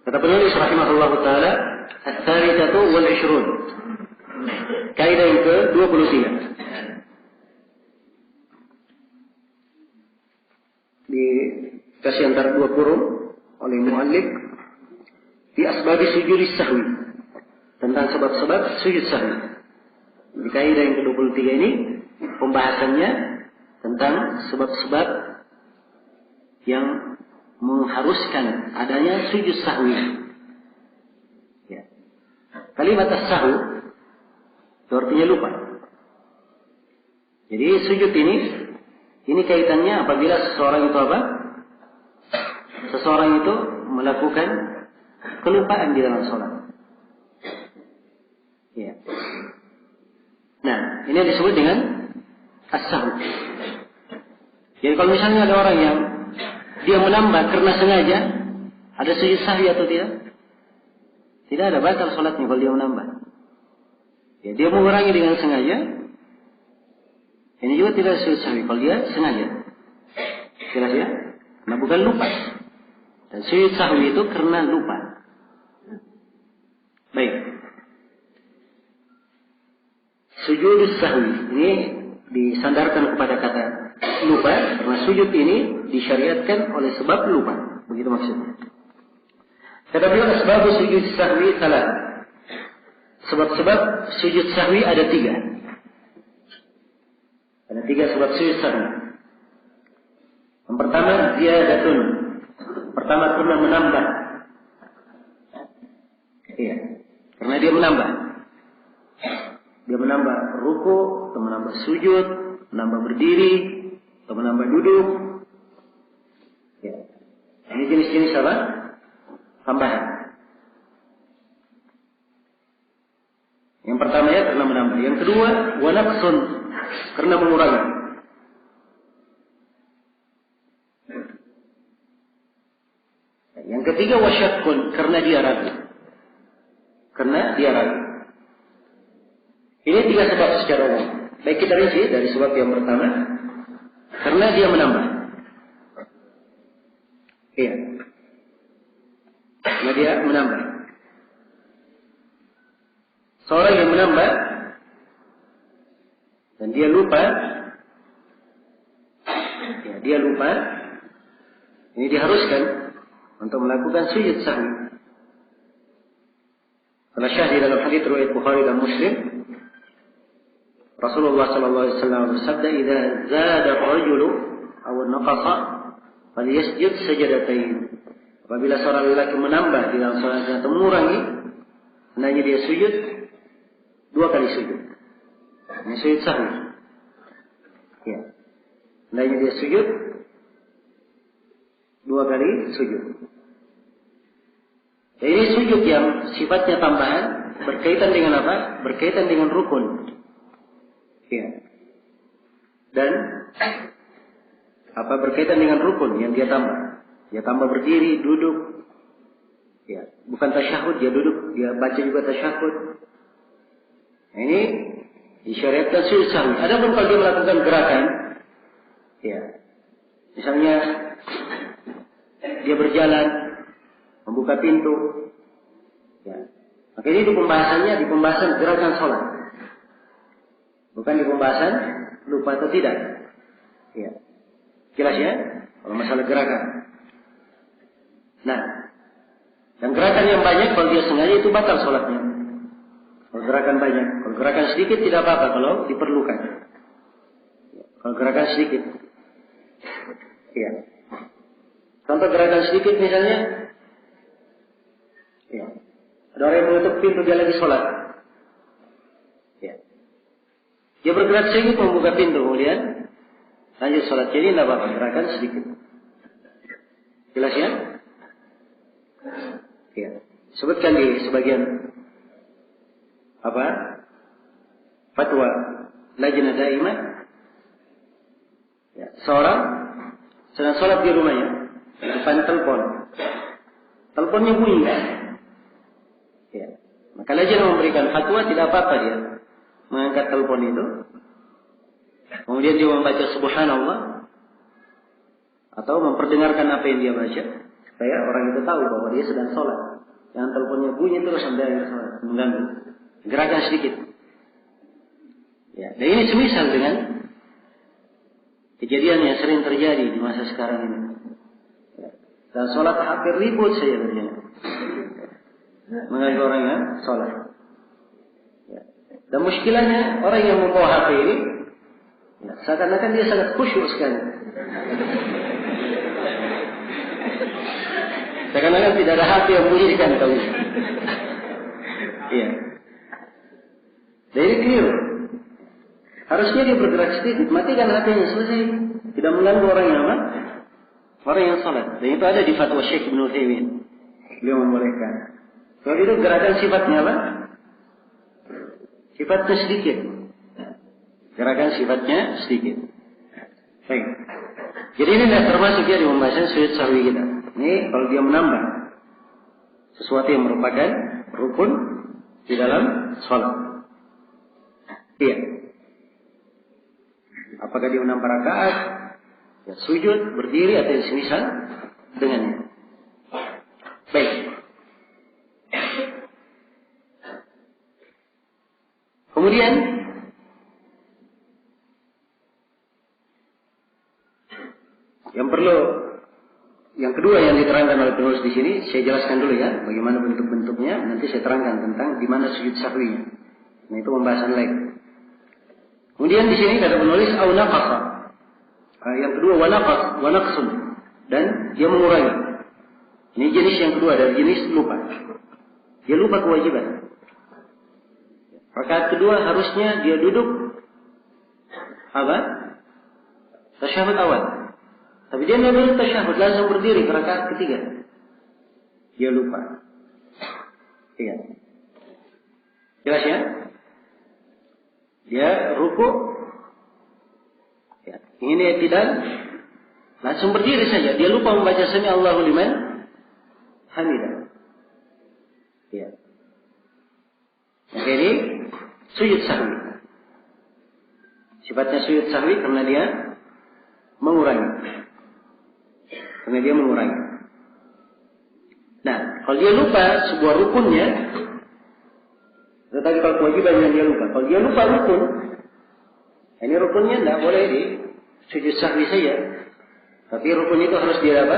Kata penulis rahimahullah taala, "Ats-tsalitsatu wal 'ishrun." Kaidah yang ke 23. Dikasih antara dua kurung oleh muallif di asbabi sujud sahwi, tentang sebab-sebab sujud sahwi. Di kaidah yang ke-23 ini pembahasannya tentang sebab-sebab yang mengharuskan adanya sujud sahwi. Ya. Kalimat as-sahwi itu artinya lupa. Jadi sujud ini kaitannya apabila seseorang itu melakukan kelupaan di dalam sholat. Ya. Nah, ini disebut dengan as-sahwi. Jadi kalau misalnya ada orang yang dia menambah karena sengaja, ada sujud sahwi atau tidak? Tidak ada, batal sholatnya kalau dia menambah. Ya, dia mengurangi dengan sengaja. Ini juga tidak sujud sahwi kalau dia sengaja. Jelas ya? Nah, bukan lupa. Dan sujud sahwi itu karena lupa. Baik. Sujud sahwi ini disandarkan kepada kata lupa karena sujud ini disyariatkan oleh sebab lupa. Begitu maksudnya. Kata beliau sebab sujud sahwi salah. Sebab-sebab sujud sahwi ada 3. Ada 3 sebab sujud sahwi. Yang pertama ziyadatun. Pertama karena menambah. Iya. Karena dia menambah. Dia menambah ruku, atau menambah sujud, menambah berdiri, atau menambah duduk. Ya. Ini jenis-jenis apa? Tambahan. Yang pertama ya karena menambah. Yang kedua, wa naqsun, karena mengurangi. Yang ketiga wasyakkun, karena dia ragu. Karena dia ragu. Ini 3 sebab secara umum. Baik kita rinci dari sebab yang pertama, karena dia menambah. Iya. Karena dia menambah. Seorang yang menambah dan dia lupa, ya, dia lupa, ini diharuskan untuk melakukan sujud sahwi. Karena syahid dalam hadits riwayat Bukhari dan Muslim, Rasulullah sallallahu alaihi wasallam bersabda, "Idza zada ar-rajulu aw naqasa falyasjud sajadatain." Apabila seorang lelaki menambah di dalam salatnya atau mengurangi, hendaknya dia sujud 2 kali sujud. Ini sujud sahwi. Ya. Hendaknya dia sujud 2 kali sujud. Jadi ini sujud yang sifatnya tambahan berkaitan dengan apa? Berkaitan dengan rukun. Ya. Dan apa berkaitan dengan rukun yang dia tambah? Dia tambah berdiri, duduk. Ya, bukan tasyahud, dia duduk, dia baca juga tasyahud. Nah, ini disyariatkan sujud sahwi. Adapun kalau dia melakukan gerakan, ya, misalnya dia berjalan, membuka pintu, ya, maka ini di pembahasan gerakan sholat. Bukan di pembahasan lupa atau tidak. Ya. Jelas ya? Kalau masalah gerakan. Nah, dan gerakan yang banyak kalau dia sengaja itu batal sholatnya. Kalau gerakan banyak, kalau gerakan sedikit tidak apa-apa kalau diperlukan. Kalau gerakan sedikit. Ya. Contoh gerakan sedikit misalnya, ya. Ada orang yang menutup pintu dia lagi sholat. Ya. Dia bergerak sedikit membuka pintu, kemudian lanjut sholat. Jadi tidak apa-apa, gerakan sedikit. Jelas ya? Ya. Sebutkan di sebagian apa? Fatwa Lajnah Daimah. Ya. Seorang sedang sholat di rumahnya, di depan telepon. Teleponnya bunyi. Ya. Maka Lajnah memberikan fatwa tidak apa-apa dia mengangkat telepon itu, kemudian dia membaca subhanallah atau memperdengarkan apa yang dia baca supaya orang itu tahu bahwa dia sedang sholat. Jangan teleponnya bunyi terus sampai akhir sholat, mengganggu. Gerakan sedikit. Ya, dan ini semisal dengan kejadian yang sering terjadi di masa sekarang ini. Ya. Dan sholat hampir ribut saja terjadi. Mengganggu orang yang sholat. Ya. Dan muskilahnya orang yang membawa HP ini, ya, seakan-akan dia sangat khusyuk sekali. Seakan-akan tidak ada hati yang bunyi kan tahu. Iya. Dari keliru. Harusnya dia bergerak sedikit, matikan hatinya selesai. Tidak mengganggu orang yang apa? Orang yang salat. Dan itu ada di fatwa Syekh Ibnu Utsaimin. Beliau membolehkan. Kalau itu gerakan sifatnya apa? Sifatnya sedikit. Gerakan sifatnya sedikit. Baik. Jadi ini tidak termasuk dia di pembahasan sujud sahwi kita. Ini kalau dia menambah sesuatu yang merupakan rukun di dalam sholat. Iya. Apakah dia menambah rakaat, ya sujud, berdiri atau yang semisal dengannya. Kemudian yang kedua yang diterangkan oleh penulis di sini, saya jelaskan dulu ya, bagaimana bentuk-bentuknya. Nanti saya terangkan tentang di mana sujud sahwinya. Nah, itu pembahasan lain. Kemudian di sini kata penulis au naqasa. Yang kedua wa naqsun, dan dia mengurangi. Ini jenis yang kedua dari jenis lupa. Dia lupa kewajiban. Rakaat kedua harusnya dia duduk tasyahud awal. Tapi dia tidak duduk tasyahud, langsung berdiri ke rakaat ketiga. Dia lupa. Iya. Jelas ya? Dia ruku. Ya. Ini tidak langsung berdiri saja. Dia lupa membaca sami Allahu liman hamidah. Ya. Maka ini sujud sahwi. Sifatnya sujud sahwi karena dia mengurangi. Nah, kalau dia lupa sebuah rukunnya, tetapi kalau kewajiban yang dia lupa, kalau dia lupa rukun, ini rukunnya tidak boleh di sujud sahwi saja. Tapi rukun itu harus dia apa?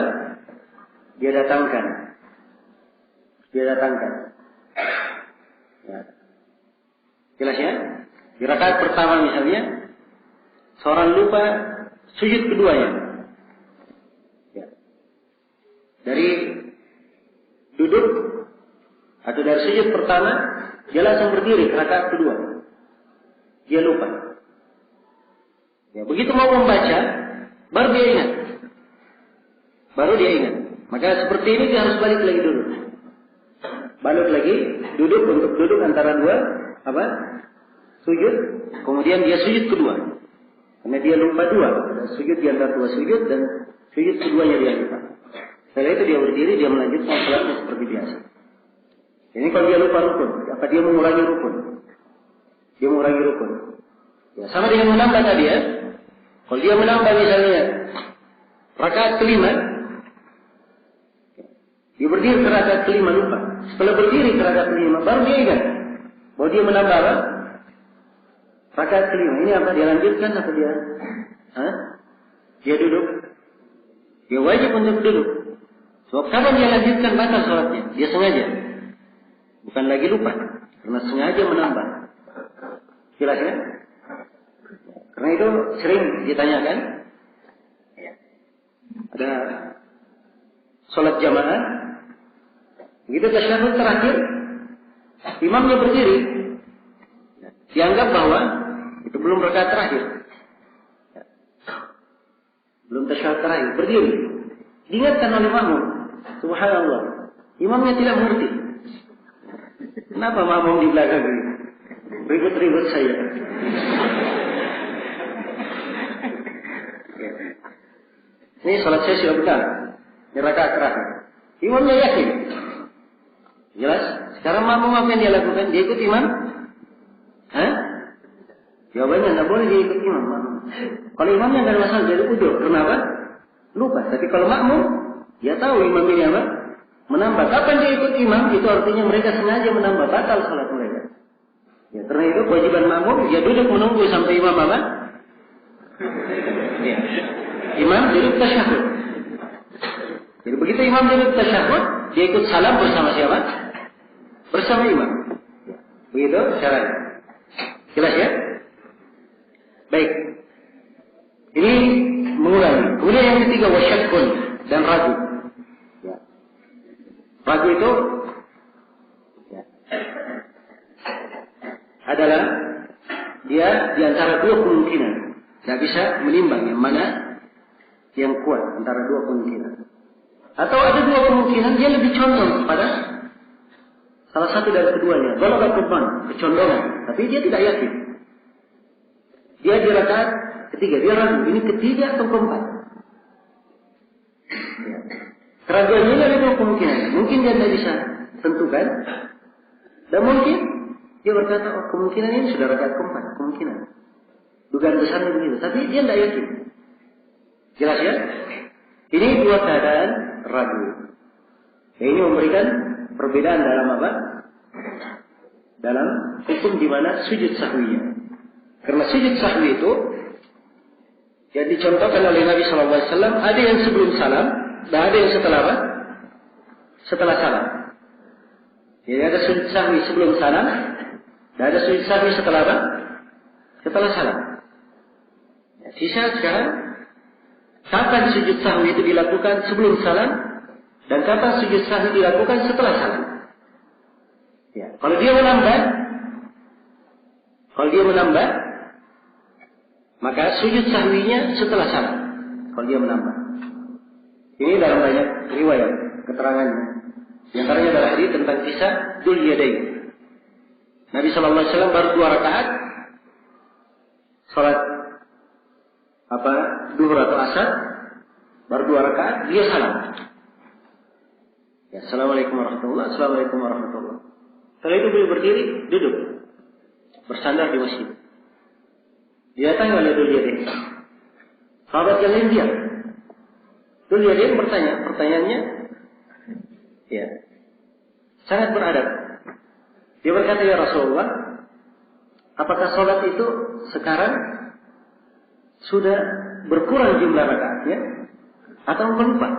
Dia datangkan. Ya. Jelas ya? Di rakaat pertama misalnya, seorang lupa sujud keduanya. Ya. Dari duduk atau dari sujud pertama, dia langsung berdiri ke rakaat kedua. Dia lupa. Ya, begitu mau membaca, baru dia ingat. Maka seperti ini dia harus balik lagi dulu. Duduk untuk duduk antara dua sujud, kemudian dia sujud kedua. Karena dia lupa dua, sujud di antara dua sujud dan sujud keduanya dia lupa. Setelah itu dia berdiri, dia melanjutkan salatnya seperti biasa. Ini kalau dia lupa rukun, apa dia mengurangi rukun? Ya, sama dengan menambah tadi ya. Kalau dia menambah misalnya rakaat kelima, dia berdiri ke rakaat kelima lupa. Setelah berdiri ke rakaat kelima, baru dia ingat bahwa dia menambah rakaat kelima. Ini apa? Dia lanjutkan atau dia? Dia duduk. Dia wajib untuk duduk. Sebab kapan dia lanjutkan batal sholatnya? Dia sengaja. Bukan lagi lupa. Karena sengaja menambah. Jelas ya? Karena itu sering ditanyakan. Ada sholat jamaah. Begitu tasyahud terakhir, imamnya berdiri. Dianggap bahwa itu belum rakaat terakhir. Belum tasyahud terakhir, berdiri. Diingatkan oleh makmum. Subhanallah. Imamnya tidak mengerti. Kenapa makmum di belakang ini? Ribut-ribut saya. Ini salat saya sudah benar. Ini rakaat terakhir. Imamnya yakin. Jelas? Sekarang makmum apa yang dia lakukan? Dia ikut imam? Jawabannya tidak boleh dia ikut imam. Kalau imamnya tidak ada masalah, jadi udur. Kenapa? Lupa. Tapi kalau makmum, dia tahu imam ini apa? Menambah. Kapan dia ikut imam? Itu artinya mereka sengaja menambah, batal salat mereka. Ya, karena itu kewajiban makmum, dia duduk menunggu sampai imam apa? Ya. Imam duduk tasyahud. Jadi begitu imam duduk tasyahud, dia ikut salam bersama siapa? Bersama imam. Begitu caranya. Jelas ya? Baik. Ini mengulangi. Kemudian yang ketiga wasyakkun dan ragu. Ya. Ragu itu adalah dia di antara dua kemungkinan. Tidak bisa menimbang yang mana yang kuat antara dua kemungkinan. Atau ada dua kemungkinan dia lebih condong kepada salah satu dari keduanya. Balagha qurban, kecondongan, tapi dia tidak yakin. Dia di rakaat ketiga, dia ragu, ini ketiga atau keempat. Ya. Keraguan ini ada dua kemungkinan. Mungkin dia tidak bisa tentukan, dan mungkin dia berkata, oh kemungkinan ini sudah rakaat keempat, kemungkinan. Dugaan besarnya begitu, tapi dia tidak yakin. Jelas ya? Ini dua keadaan ragu. Ya, ini memberikan perbedaan dalam apa? dalam hukum di mana sujud sahwinya. Karena sujud sahwi itu yang dicontohkan oleh Nabi SAW, ada yang sebelum salam dan ada yang setelah apa? Setelah salam. Jadi ada sujud sahwi sebelum salam dan ada sujud sahwi setelah apa? Setelah salam. Ya, sisa sekarang, kapan sujud sahwi itu dilakukan sebelum salam dan kapan sujud sahwi dilakukan setelah salam? Ya, kalau dia menambah, maka sujud sahwinya setelah salam. Kalau dia menambah, ini dalam banyak riwayat keterangannya. Di antaranya adalah hadis tentang kisah Dzul Yadain. Nabi SAW baru 2 rakaat salat duhur atau asar, baru 2 rakaat dia salam. Ya, Assalamualaikum warahmatullahi wabarakatuh. Assalamualaikum warahmatullahi wabarakatuh. Setelah itu beliau berdiri, duduk, bersandar di masjid. Dia tanya oleh Dzul Yadain. Sahabat yang lain diam. Dzul Yadain bertanya, pertanyaannya ya sangat beradab. Dia berkata, ya Rasulullah, apakah salat itu sekarang sudah berkurang jumlah rakaatnya atau lupa?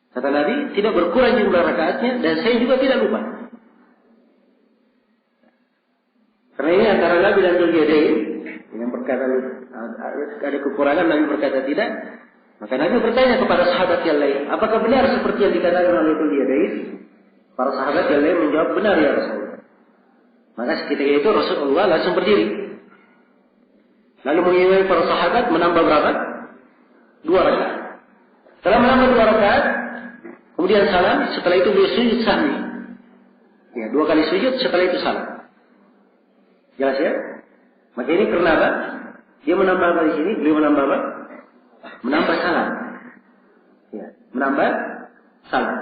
Kata Nabi, tidak berkurang jumlah rakaatnya dan saya juga tidak lupa. Karena ini antara Nabi dan Dzul Yadain yang berkata ada kekurangan, Nabi berkata tidak. Maka Nabi bertanya kepada sahabat yang lain, apakah benar seperti yang dikatakan oleh Dzul Yadain? Para sahabat yang lain menjawab, benar ya Rasulullah. Maka ketika itu Rasulullah langsung berdiri. Lalu mengimami para sahabat menambah berapa? 2 rakaat. Setelah menambah 2 rakaat, kemudian salam, setelah itu beliau sujud sahwi. Ya, 2 kali sujud, setelah itu salam. Jelas ya? Maka ini karena apa? Dia menambah apa di sini? Beliau menambah apa? Menambah salam. Ya, menambah salam.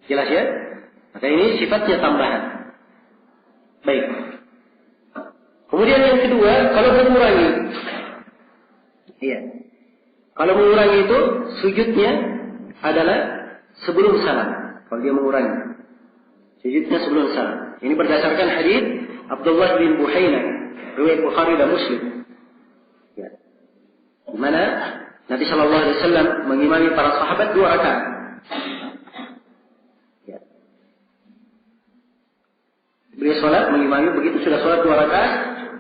Jelas ya? Maka ini sifatnya tambahan. Baik. Kemudian yang kedua, kalau mengurangi. Iya. Kalau mengurangi itu, sujudnya adalah sebelum salam. Kalau dia mengurangi, sujudnya sebelum salam. Ini berdasarkan hadis Abdullah bin Buhainah, riwayat Bukhari dan Muslim. Ya. Di mana Nabi Shallallahu Alaihi Wasallam mengimami para sahabat 2 rakaat. Ya. Beliau sholat mengimami, begitu sudah sholat 2 rakaat,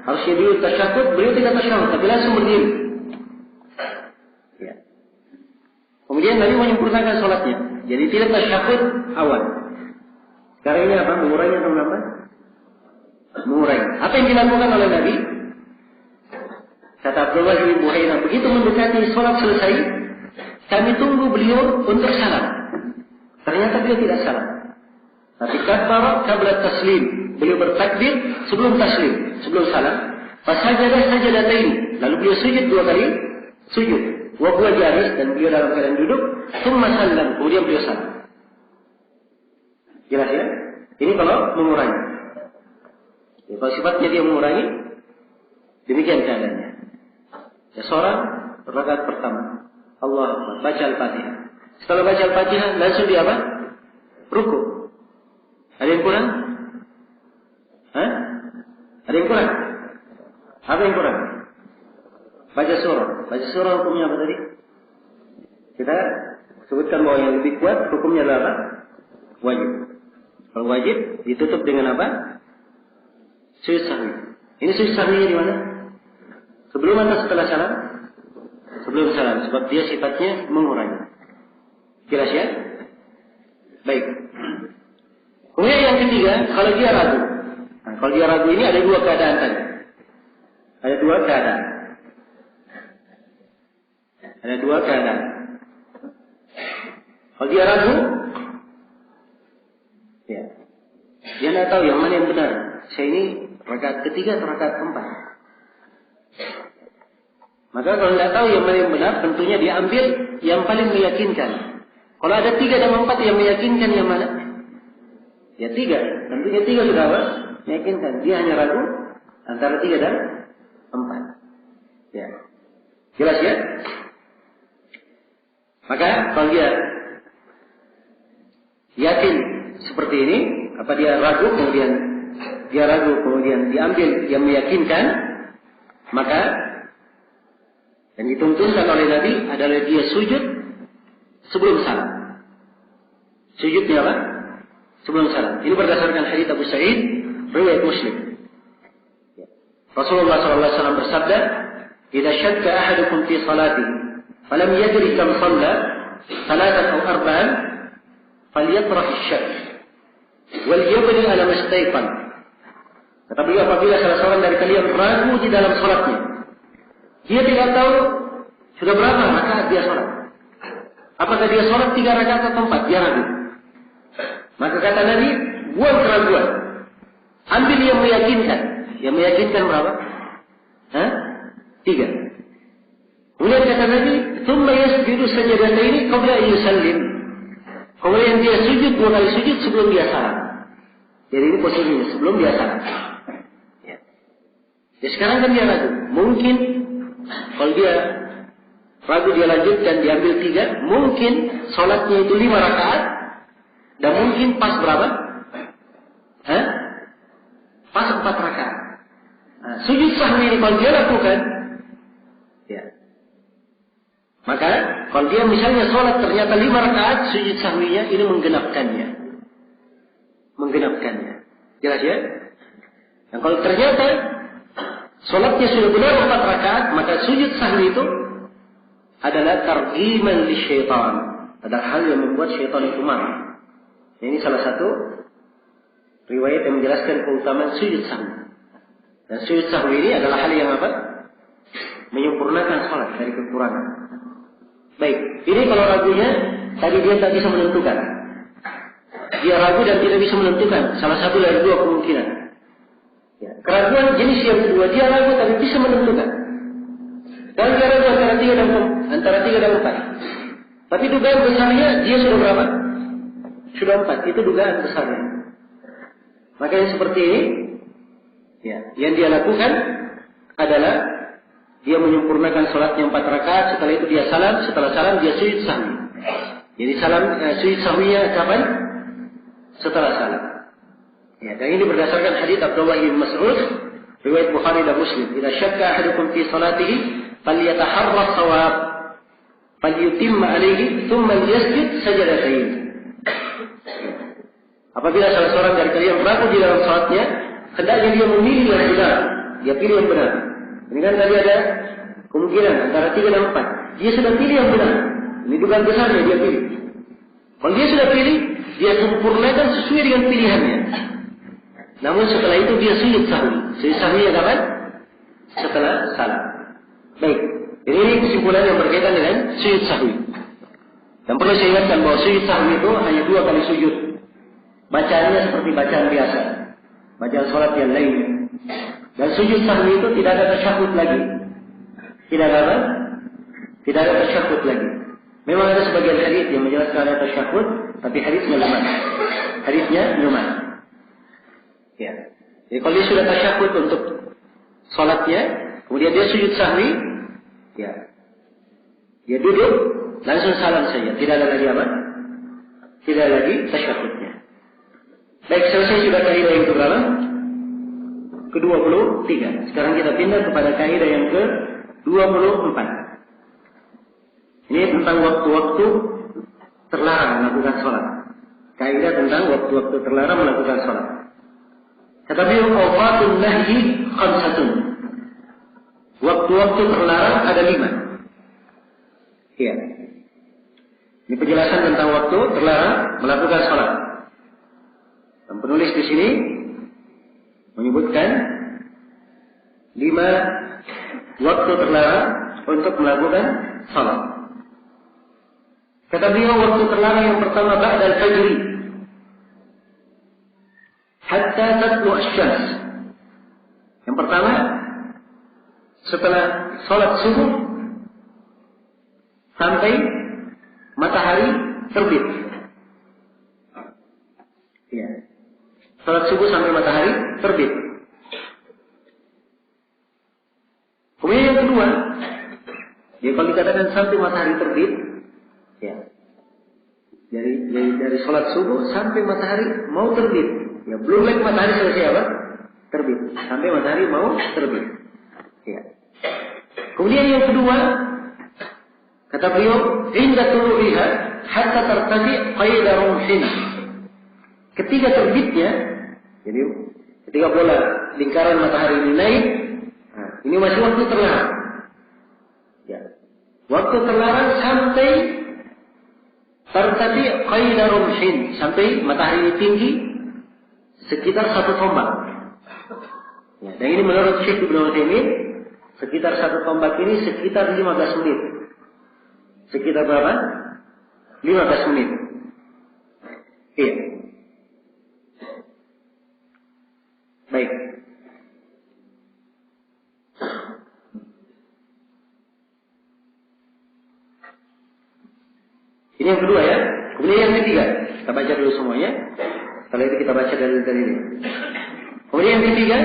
harusnya beliau tasyahud, beliau tidak tasyahud, tapi langsung berdiri. Ya. Kemudian Nabi menyempurnakan sholatnya, jadi tidak tasyahud awal. Sekarang ini apa? Mengurangi atau menambah? Mengurangi. Apa yang dilakukan oleh Nabi? Kata Abdullah bin Buhainah, begitu mendekati sholat selesai, kami tunggu beliau untuk salam. Ternyata beliau tidak salam. Tapi kabbara qabla taslim. Beliau bertakbir sebelum taslim, sebelum salam. Fasajadah sajadatain. Lalu beliau sujud 2 kali sujud. Wa huwa jalis, dan beliau dalam keadaan duduk. Tsumma sallam, kemudian beliau salam. Jelas ya? Ini kalau mengurangi. Ya, kalau sifatnya dia mengurangi, demikian keadaannya. Ya, seorang rakaat pertama, Allah Akbar, baca Al-Fatihah. Setelah baca Al-Fatihah, langsung dia apa? Ruku. Ada yang kurang? Hah? Ada yang kurang? Apa yang kurang? Baca surah. Baca surah hukumnya apa tadi? Kita sebutkan bahwa yang lebih kuat hukumnya adalah apa? Wajib. Kalau wajib ditutup dengan apa? Sujud sahwi. Ini sujud sahwinya di mana? Sebelum atau setelah salam? Sebelum salam, sebab dia sifatnya mengurangi. Jelas ya? Baik. Kemudian yang ketiga, kalau dia ragu. Nah, kalau dia ragu ini ada 2 keadaan tadi. Ada 2 keadaan. Ada 2 keadaan. Kalau dia ragu, ya, dia tidak tahu yang mana yang benar. Saya ini rakaat ketiga atau rakaat keempat. Maka kalau tidak tahu yang mana yang benar, tentunya dia ambil yang paling meyakinkan. Kalau ada 3 dan 4 yang meyakinkan, yang mana? Ya 3. Tentunya 3 sudah apa? Meyakinkan. Dia hanya ragu antara 3 dan 4. Ya. Jelas ya? Maka kalau dia yakin seperti ini, apa dia ragu kemudian diambil yang meyakinkan, maka yang dituntunkan oleh Nabi adalah dia sujud sebelum salam. Sujudnya apa? Sebelum salam. Ini berdasarkan hadits Abu Sa'id riwayat Muslim. Rasulullah SAW bersabda, "Idza syakka ahadukum fi salatihi, falam yadri kam shalla, salatan aw arba'an, falyatrah asy-syakk, wal yabni ala mastayqan." Kata beliau, apabila salah seorang dari kalian ragu di dalam salatnya, dia tidak tahu sudah berapa rakaat dia salat. Apakah dia salat 3 rakaat atau 4? Dia ragu. Maka kata Nabi, buang keraguan. Ambil yang meyakinkan. Yang meyakinkan berapa? 3. Kemudian kata Nabi, "Tsumma yasjudu sajadataini qabla an yusallim." Kemudian dia sujud 2 kali sujud sebelum dia salam. Jadi ini posisinya sebelum dia salam. Ya. Jadi sekarang kan dia ragu. Mungkin kalau dia ragu dia lanjutkan diambil 3, mungkin salatnya itu 5 rakaat dan mungkin pas berapa? Pas 4 rakaat. Nah, sujud sahwi ini kalau dia lakukan, ya. Maka kalau dia misalnya sholat ternyata 5 rakaat, sujud sahwinya ini menggenapkannya. Jelas ya? Dan kalau ternyata sholatnya sudah benar 4 rakaat, maka sujud sahwi itu adalah targhiman li syaitan. Ada hal yang membuat syaitan itu marah. Ini salah satu riwayat yang menjelaskan keutamaan sujud sahwi. Dan sujud sahwi ini adalah hal yang apa? Menyempurnakan sholat dari kekurangan. Baik, ini kalau ragunya tadi dia tak bisa menentukan. Dia ragu dan tidak bisa menentukan. Salah satu dari 2 kemungkinan. Ya. Keraguan jenis yang kedua, dia ragu tapi bisa menentukan. Dan dia ragu antara 3 dan 4. Tapi dugaan besarnya dia sudah berapa? Sudah 4. Itu dugaan besarnya. Maka yang seperti ini, ya, yang dia lakukan adalah dia menyempurnakan sholatnya 4 rakaat. Setelah itu dia salam. Setelah salam dia sujud sahwi. Jadi sujud sahwinya kapan? Setelah salam. Ya, dan ini berdasarkan hadits Abdullah bin Mas'ud riwayat Bukhari dan Muslim. "Idza syakka ahadukum fi salatihi falyataharra shawab, falyutimma alayhi, thumma yasjud sajadatain." Apabila salah seorang dari kalian ragu di dalam salatnya, hendaknya dia memilih yang benar. Dia pilih yang benar. Ini kan tadi ada kemungkinan antara 3 dan 4. Dia sudah pilih yang benar. Ini dugaan besarnya dia pilih. Kalau dia sudah pilih, dia sempurnakan sesuai dengan pilihannya. Namun setelah itu dia sujud sahwi. Sujud sahwi kapan? Setelah salam. Baik. Jadi ini kesimpulan yang berkaitan dengan sujud sahwi. Dan perlu saya ingatkan bahwa sujud sahwi itu hanya 2 kali sujud. Bacaannya seperti bacaan biasa. Bacaan sholat yang lainnya. Dan sujud sahwi itu tidak ada tasyahud lagi. Tidak ada tasyahud lagi. Memang ada sebagian hadis yang menjelaskan ada tasyahud, tapi hadisnya lemah. Ya. Jadi kalau dia sudah tasyahud untuk sholatnya, kemudian dia sujud sahwi, ya, dia duduk, langsung salam saja. Tidak ada lagi apa? Tidak ada lagi tasyahudnya. Baik, selesai sudah kaidah yang keberapa? Ke-23. Sekarang kita pindah kepada kaidah yang ke-24. Ini tentang waktu-waktu terlarang melakukan sholat. Kaidah tentang waktu-waktu terlarang melakukan sholat. Kata beliau, awqatun nahyi khamsatun. Waktu-waktu terlarang ada 5. Iya. Ini penjelasan tentang waktu terlarang melakukan sholat. Dan penulis di sini menyebutkan 5 waktu terlarang untuk melakukan salat. Kata beliau, waktu terlarang yang pertama ba'dal fajri hatta tatlu asy-syams. Yang pertama setelah salat subuh sampai matahari terbit. Ya. Salat subuh sampai matahari terbit. Kemudian yang kedua, ya kalau dikatakan sampai matahari terbit, ya, dari salat subuh sampai matahari mau terbit, Ya, belum lagi matahari selesai apa? Terbit. Sampai matahari mau terbit. Ya. Kemudian yang kedua, kata beliau, inda tulu'iha hatta tartafi qaida rumhin. Ketika terbitnya, jadi ketika bola lingkaran matahari ini naik, nah, ini masih waktu terlarang. Ya. Waktu terlarang sampai tartafi qaida rumhin, sampai matahari ini tinggi sekitar 1 tombak. Ya, dan ini menurut Syekh Ibnu Utsaimin, sekitar 1 tombak ini sekitar 15 menit. Sekitar berapa? 15 menit. Iya. Baik. Ini yang kedua ya. Kemudian yang ketiga, kita baca dulu semuanya. Setelah itu kita baca dalil-dalilnya. Kemudian yang ketiga,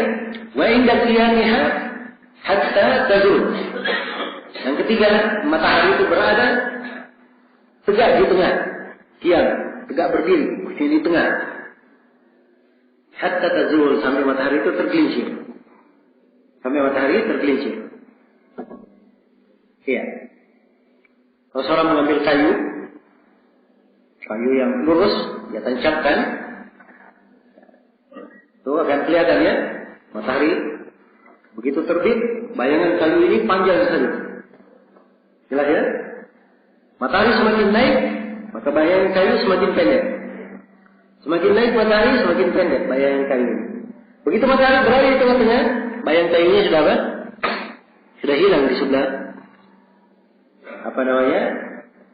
wa inda qiyamiha hatta tazul. Yang ketiga, matahari itu berada tegak di tengah. Qiyam, tegak berdiri di tengah. Hatta tazul, sampai matahari itu tergelincir. Sampai matahari tergelincir. Iya. Kalau seorang mengambil kayu yang lurus, dia tancapkan, itu akan kelihatan ya, matahari begitu terbit, bayangan kayu ini panjang sekali. Jelas ya? Matahari semakin naik, maka bayangan kayu semakin pendek. Semakin naik matahari, semakin pendek bayangan kayu ini. Begitu matahari berada di tengah-tengah, bayang kayunya sudah apa? Sudah hilang di sebelah.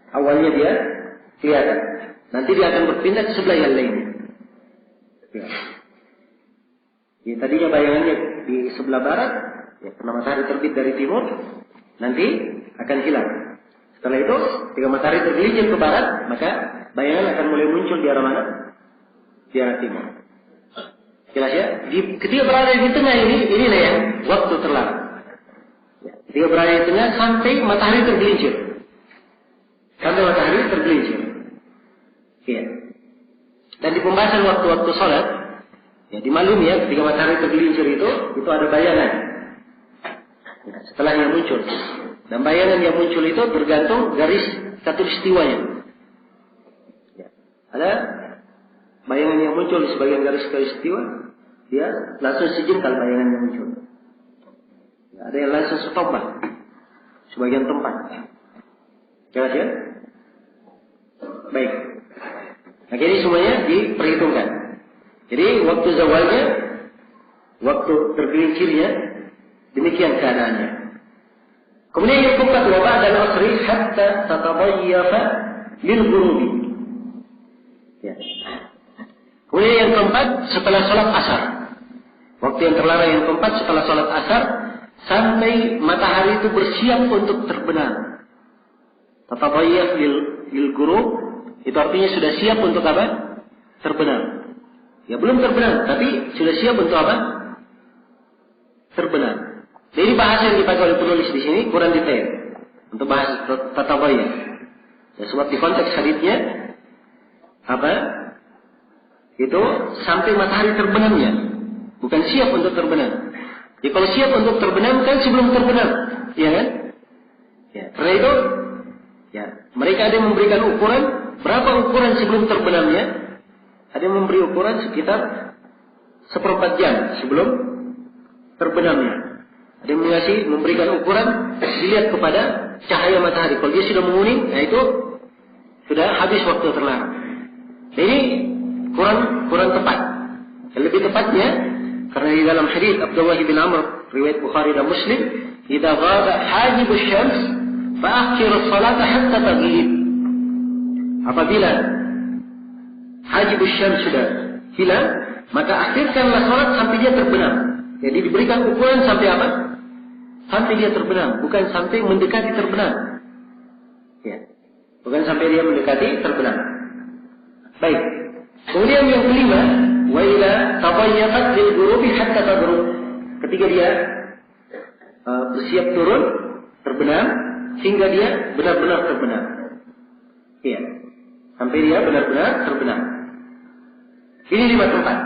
Awalnya dia kelihatan. Nanti dia akan berpindah ke sebelah yang lainnya. Ya. Ya, tadinya bayangannya di sebelah barat, ya, karena matahari terbit dari timur, nanti akan hilang. Setelah itu, ketika matahari tergelincir ke barat, maka bayangan akan mulai muncul di arah mana? Di arah timur. Jelas ya? Ketika berada di tengah inilah yang waktu terlarang. Ya, ketika berada di tengah sampai matahari tergelincir. Sampai matahari tergelincir. Ya. Dan di pembahasan waktu-waktu sholat, ya dimaklumi ya, ketika matahari tergelincir itu ada bayangan. Ya, setelah yang muncul. Dan bayangan yang muncul itu tergantung garis khatulistiwanya. Ya. Ada bayangan yang muncul di sebagian garis khatulistiwa, dia langsung sejengkal bayangan yang muncul. Ya, ada yang langsung setombak sebagian tempat. Jelas ya? Baik. Nah, jadi semuanya diperhitungkan. Jadi waktu zawalnya, waktu tergelincirnya, demikian keadaannya. Kemudian yang keempat, wa ba'da al-'asri hatta tatabayyafa lil ghurubi. Ya. Kemudian yang keempat, setelah salat asar. Waktu yang terlarang yang keempat setelah salat asar sampai matahari itu bersiap untuk terbenam. Tatabayyaf lil ghurub, itu artinya sudah siap untuk apa? Terbenam. Ya belum terbenam, tapi sudah siap untuk apa? Terbenam. Jadi bahasa yang dipakai oleh penulis di sini kurang detail untuk bahas tatabayyaf. Ya, sebab di konteks hadisnya apa? Itu sampai matahari terbenamnya, bukan siap untuk terbenam. Jadi kalau siap untuk terbenam kan sebelum terbenam, ya kan? Ya, karena itu, ya mereka ada yang memberikan ukuran berapa ukuran sebelum terbenamnya. Ada yang memberi ukuran sekitar 1/4 jam sebelum terbenamnya. Ada yang memberikan ukuran dilihat kepada cahaya matahari. Kalau dia sudah menguning, nah itu sudah habis waktu terlarang. Nah, ini kurang tepat. Yang lebih tepatnya, karena di dalam hadis Abdullah bin Amr riwayat Bukhari dan Muslim, "Idza ghaba hajib asy-syams fa akhir as-salata hatta taghrib." Apabila hajib asy-syams sudah hilang, maka akhirkanlah salat sampai dia terbenam. Jadi diberikan ukuran sampai apa? Sampai dia terbenam, bukan sampai mendekati terbenam. Ya. Bukan sampai dia mendekati terbenam. Baik. Kemudian yang kelima, wa ila tabayyaqat lil ghurubi hatta taghrub. Ketika dia bersiap turun, terbenam hingga dia benar-benar terbenam. Iya. Sampai dia benar-benar terbenam. Ini 5 tempat.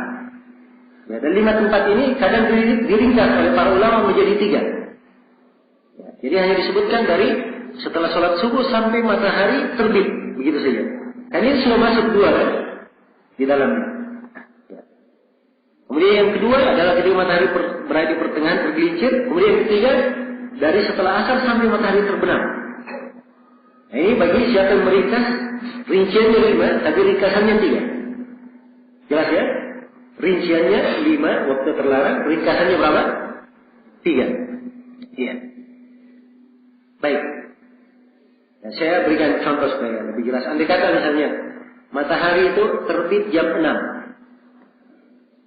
Ya, dan 5 tempat ini kadang diringkas oleh para ulama menjadi 3. Ya, jadi hanya disebutkan dari setelah sholat subuh sampai matahari terbit, begitu saja. Kan ini sudah masuk 2 kan di dalamnya. Ya. Kemudian yang kedua adalah ketika matahari berada di pertengahan tergelincir. Kemudian yang ketiga dari setelah asar sampai matahari terbenam. Nah, ini bagi siapa yang meringkas rinciannya 5, tapi ringkasannya 3. Jelas ya? Rinciannya 5 waktu terlarang, ringkasannya berapa? 3. Iya. Baik. Nah, saya berikan contoh supaya lebih jelas. Andai kata misalnya matahari itu terbit jam 6.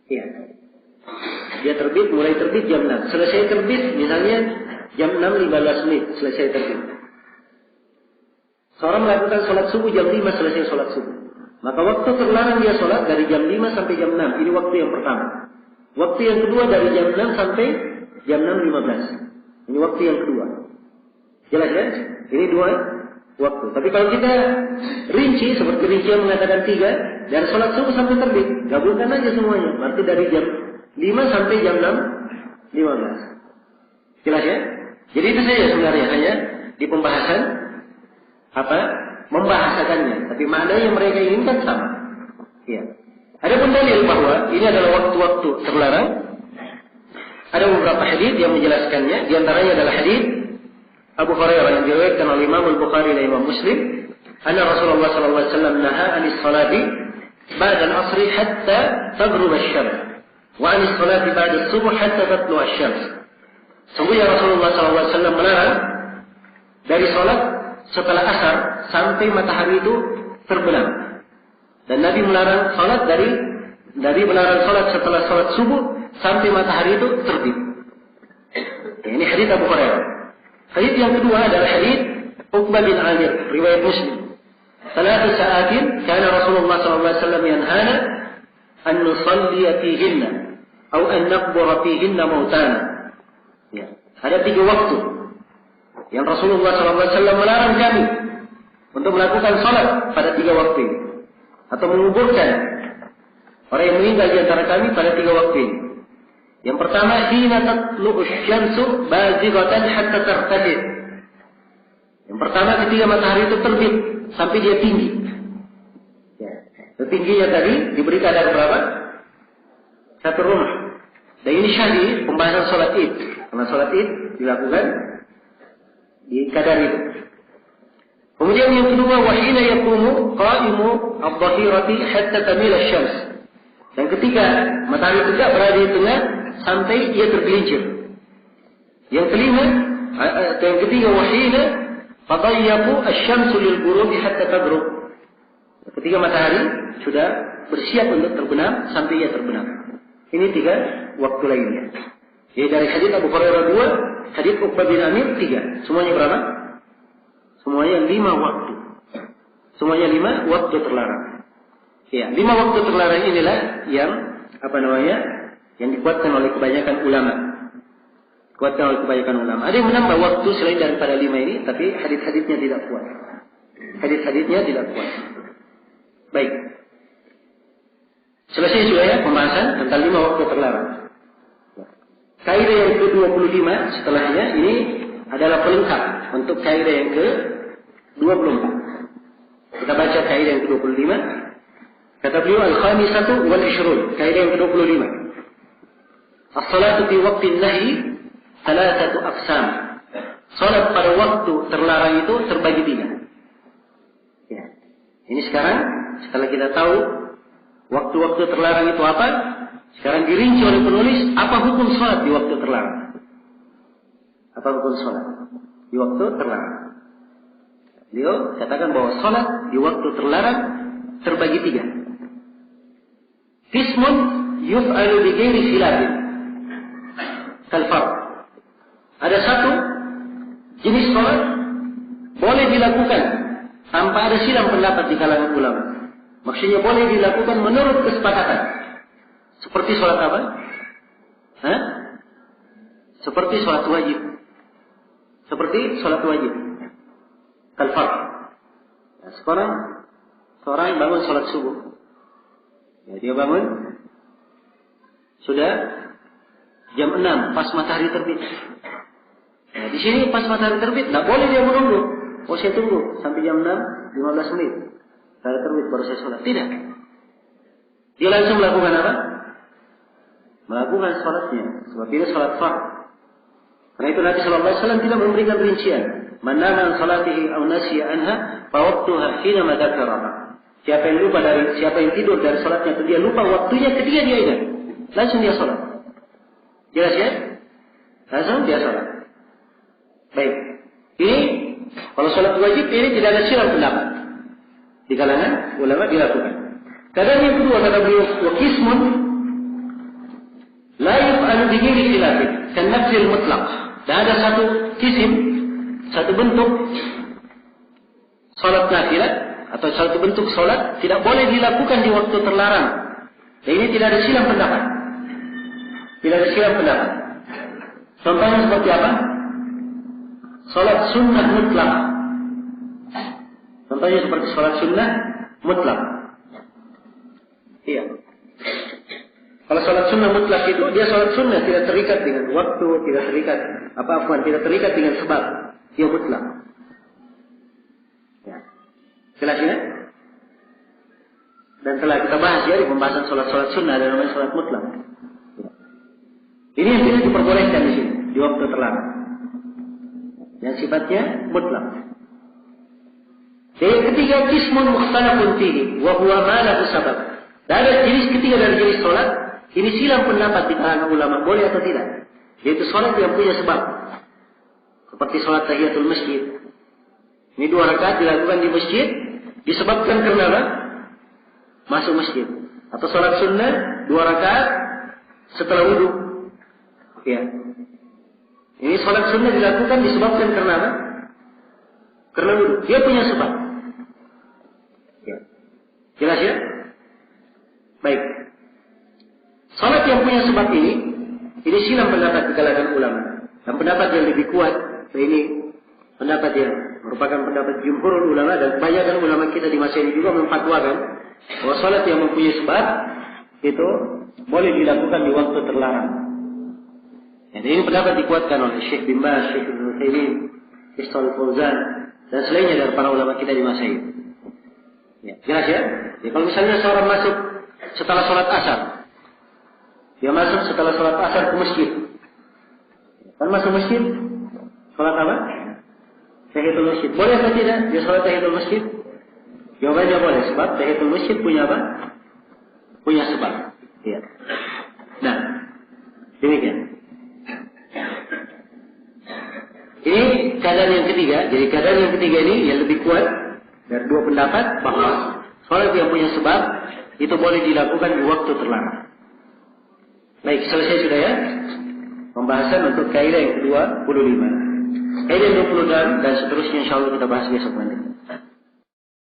Iya. Dia terbit, mulai terbit jam 6. Selesai terbit misalnya jam 6:15 menit selesai terbit. Seorang melakukan sholat subuh jam 5 selesai sholat subuh. Maka waktu terlarang dia sholat dari jam 5 sampai jam 6. Ini waktu yang pertama. Waktu yang kedua dari jam 6 sampai jam 6:15. Ini waktu yang kedua. Jelas ya? Ini 2 waktu. Tapi kalau kita rinci, seperti rincian mengatakan 3, dari sholat subuh sampai terbit. Gabungkan aja semuanya. Berarti dari jam 5 sampai jam 6:15. Jelas ya? Jadi itu saja sebenarnya, hanya di pembahasan membahasakannya, tapi makna yang mereka inginkan sama. Ya. Ada pun dalil bahwa ini adalah waktu-waktu terlarang. Ada beberapa hadis yang menjelaskannya. Di antaranya adalah hadis Abu Hurairah yang diriwayatkan oleh Imam Al-Bukhari dan Imam Muslim, anna Rasulullah sallallahu alaihi wasallam naha 'anis salati ba'da al-'asr hatta taghrub asy-syams wa 'anis salati ba'da as-subh hatta tatlu' asy-syams. Sungguhnya Rasulullah sallallahu alaihi wasallam melarang dari salat setelah asar sampai matahari itu terbenam. Dan Nabi melarang salat dari melarang salat setelah salat subuh sampai matahari itu terbit. Ini hadis Abu Hurairah. Hadis yang kedua adalah hadis Uqbah bin Amir, riwayat Muslim. 3 sa'atin kana Rasulullah sallallahu alaihi wasallam yanhana an nusalli fihinna atau an naqbura fihinna mautana. Ya, ada 3 waktu yang Rasulullah SAW melarang kami untuk melakukan salat pada 3 waktu ini, atau menguburkan orang yang meninggal di antara kami pada 3 waktu ini. Yang pertama, hina tatlu'u asy-syamsu bazighatan hatta tartafid. Yang pertama ketika matahari itu terbit sampai dia tinggi. Ya. Tingginya tadi diberi kadar berapa? 1 rumah. Dan ini syahid pembahasan salat Id. Karena salat Id dilakukan di kadar itu. Kemudian yang kedua, wahina yaqumu qa'imu adh-dhahirati hatta tamil asy-syams. Dan ketika matahari tegak berada di tengah sampai ia tergelincir. Yang kelima, yang ketiga, wahina tadayyaqu asy-syamsu lil ghurubi hatta taghrub. Ketika matahari sudah bersiap untuk terbenam sampai ia terbenam. Ini 3 waktu lainnya. Jadi dari hadis Abu Hurairah 2, hadis Uqbah bin Amir 3. Semuanya berapa? Semuanya 5 waktu. Semuanya 5 waktu terlarang. Ya, 5 waktu terlarang inilah yang yang dikuatkan oleh kebanyakan ulama. Ada yang menambah waktu selain daripada 5 ini, tapi hadis-hadisnya tidak kuat. Baik. Selesai sudah ya pembahasan tentang 5 waktu terlarang. Kaidah yang ke-25 setelahnya ini adalah pelengkap untuk kaidah yang ke-24. Kita baca kaidah yang ke-25. Kata beliau al-khamisatu wal 20, kaidah yang ke-25. As-salatu fi waqtin nahi 3 aqsam. Salat pada waktu terlarang itu terbagi 3. Ya. Ini sekarang setelah kita tahu waktu-waktu terlarang itu apa, sekarang dirinci oleh penulis apa hukum salat di waktu terlarang. Apa hukum salat di waktu terlarang? Beliau katakan bahwa salat di waktu terlarang terbagi 3. Qismun yuf'alu bi ghairi khilafin. Kal-fard. Ada satu jenis salat boleh dilakukan tanpa ada silang pendapat di kalangan ulama. Maksudnya boleh dilakukan menurut kesepakatan. Seperti sholat apa? Seperti sholat wajib. Kal-fard. Nah, seorang bangun sholat subuh. Ya, dia bangun sudah jam 6 pas matahari terbit. Nah, di sini pas matahari terbit, tidak boleh dia menunggu. Oh, saya tunggu sampai jam 6, 15 menit. Matahari terbit baru saya sholat. Tidak. Dia langsung melakukan apa? Melakukan sholatnya. Sebab ini sholat fardu. Karena itu Nabi SAW tidak memberikan rincian. Man nama an salatihi aw nasiya anha fa waqtuha hina ma dzakaraha. Siapa yang tidur dari sholatnya itu dia lupa waktunya ketika dia ingat. Langsung dia sholat. Jelas ya? Langsung dia sholat. Baik. Ini kalau sholat wajib ini tidak ada silang pendapat. Di kalangan ulama dilakukan. Kadang yang kedua kata beliau wa qismun la yaf'alu bi ghairi khilafin kan nafsil mutlaq. Dan ada satu kisim, satu bentuk sholat nafilah atau satu bentuk sholat tidak boleh dilakukan di waktu terlarang. Dan ini tidak ada silang pendapat. Tidak ada silang pendapat. Contohnya seperti apa? Sholat sunnah mutlak. Contohnya seperti sholat sunnah mutlak. Iya. Kalau sholat sunnah mutlak itu dia sholat sunnah tidak terikat dengan waktu, tidak terikat tidak terikat dengan sebab. Dia mutlak. Ya. Jelas ya? Dan telah kita bahas ya di pembahasan sholat sunnah dan namanya sholat mutlak. Ini yang tidak diperbolehkan di sini di waktu terlarang. Yang sifatnya mutlak. Dan yang ketiga qismun mukhtalafun fihi wa huwa ma lahu sabab. Dan ada jenis ketiga dari jenis sholat. Ini silang pendapat di kalangan ulama boleh atau tidak. Yaitu sholat yang punya sebab. Seperti sholat tahiyatul masjid. Ini 2 rakaat dilakukan di masjid disebabkan karena apa? Masuk masjid. Atau sholat sunnah 2 rakaat setelah wudu. Ya. Ini sholat sunnah dilakukan disebabkan karena apa? Karena wudu. Dia punya sebab. Ya. Jelas ya? Baik. Sholat yang punya sebab ini silang pendapat di kalangan ulama. Dan pendapat yang lebih kuat, ini pendapat yang merupakan pendapat jumhur ulama dan kebanyakan ulama kita di masa ini juga memfatwakan bahwa sholat yang mempunyai sebab itu boleh dilakukan di waktu terlarang. Dan ini pendapat dikuatkan oleh Syekh bin Baz, Syekh Ibnu Utsaimin, Syekh Shalih Fauzan dan selainnya dari para ulama kita di masa ini. Ya, jelas ya? Jadi kalau misalnya seorang masuk setelah sholat asar, dia masuk setelah sholat asar ke masjid. Kan masuk masjid, sholat apa? Tahiyatul masjid. Boleh atau tidak dia sholat tahiyatul masjid? Jawabannya boleh. Sebab tahiyatul masjid punya apa? Punya sebab. Ya. Nah, demikian. Ini keadaan yang ketiga. Jadi keadaan yang ketiga ini yang lebih kuat dari 2 pendapat bahwa sholat yang punya sebab itu boleh dilakukan di waktu terlarang. Baik, selesai sudah ya pembahasan untuk kaidah yang ke-25. Kaidah 26 dan seterusnya insyaallah kita bahas besok nanti.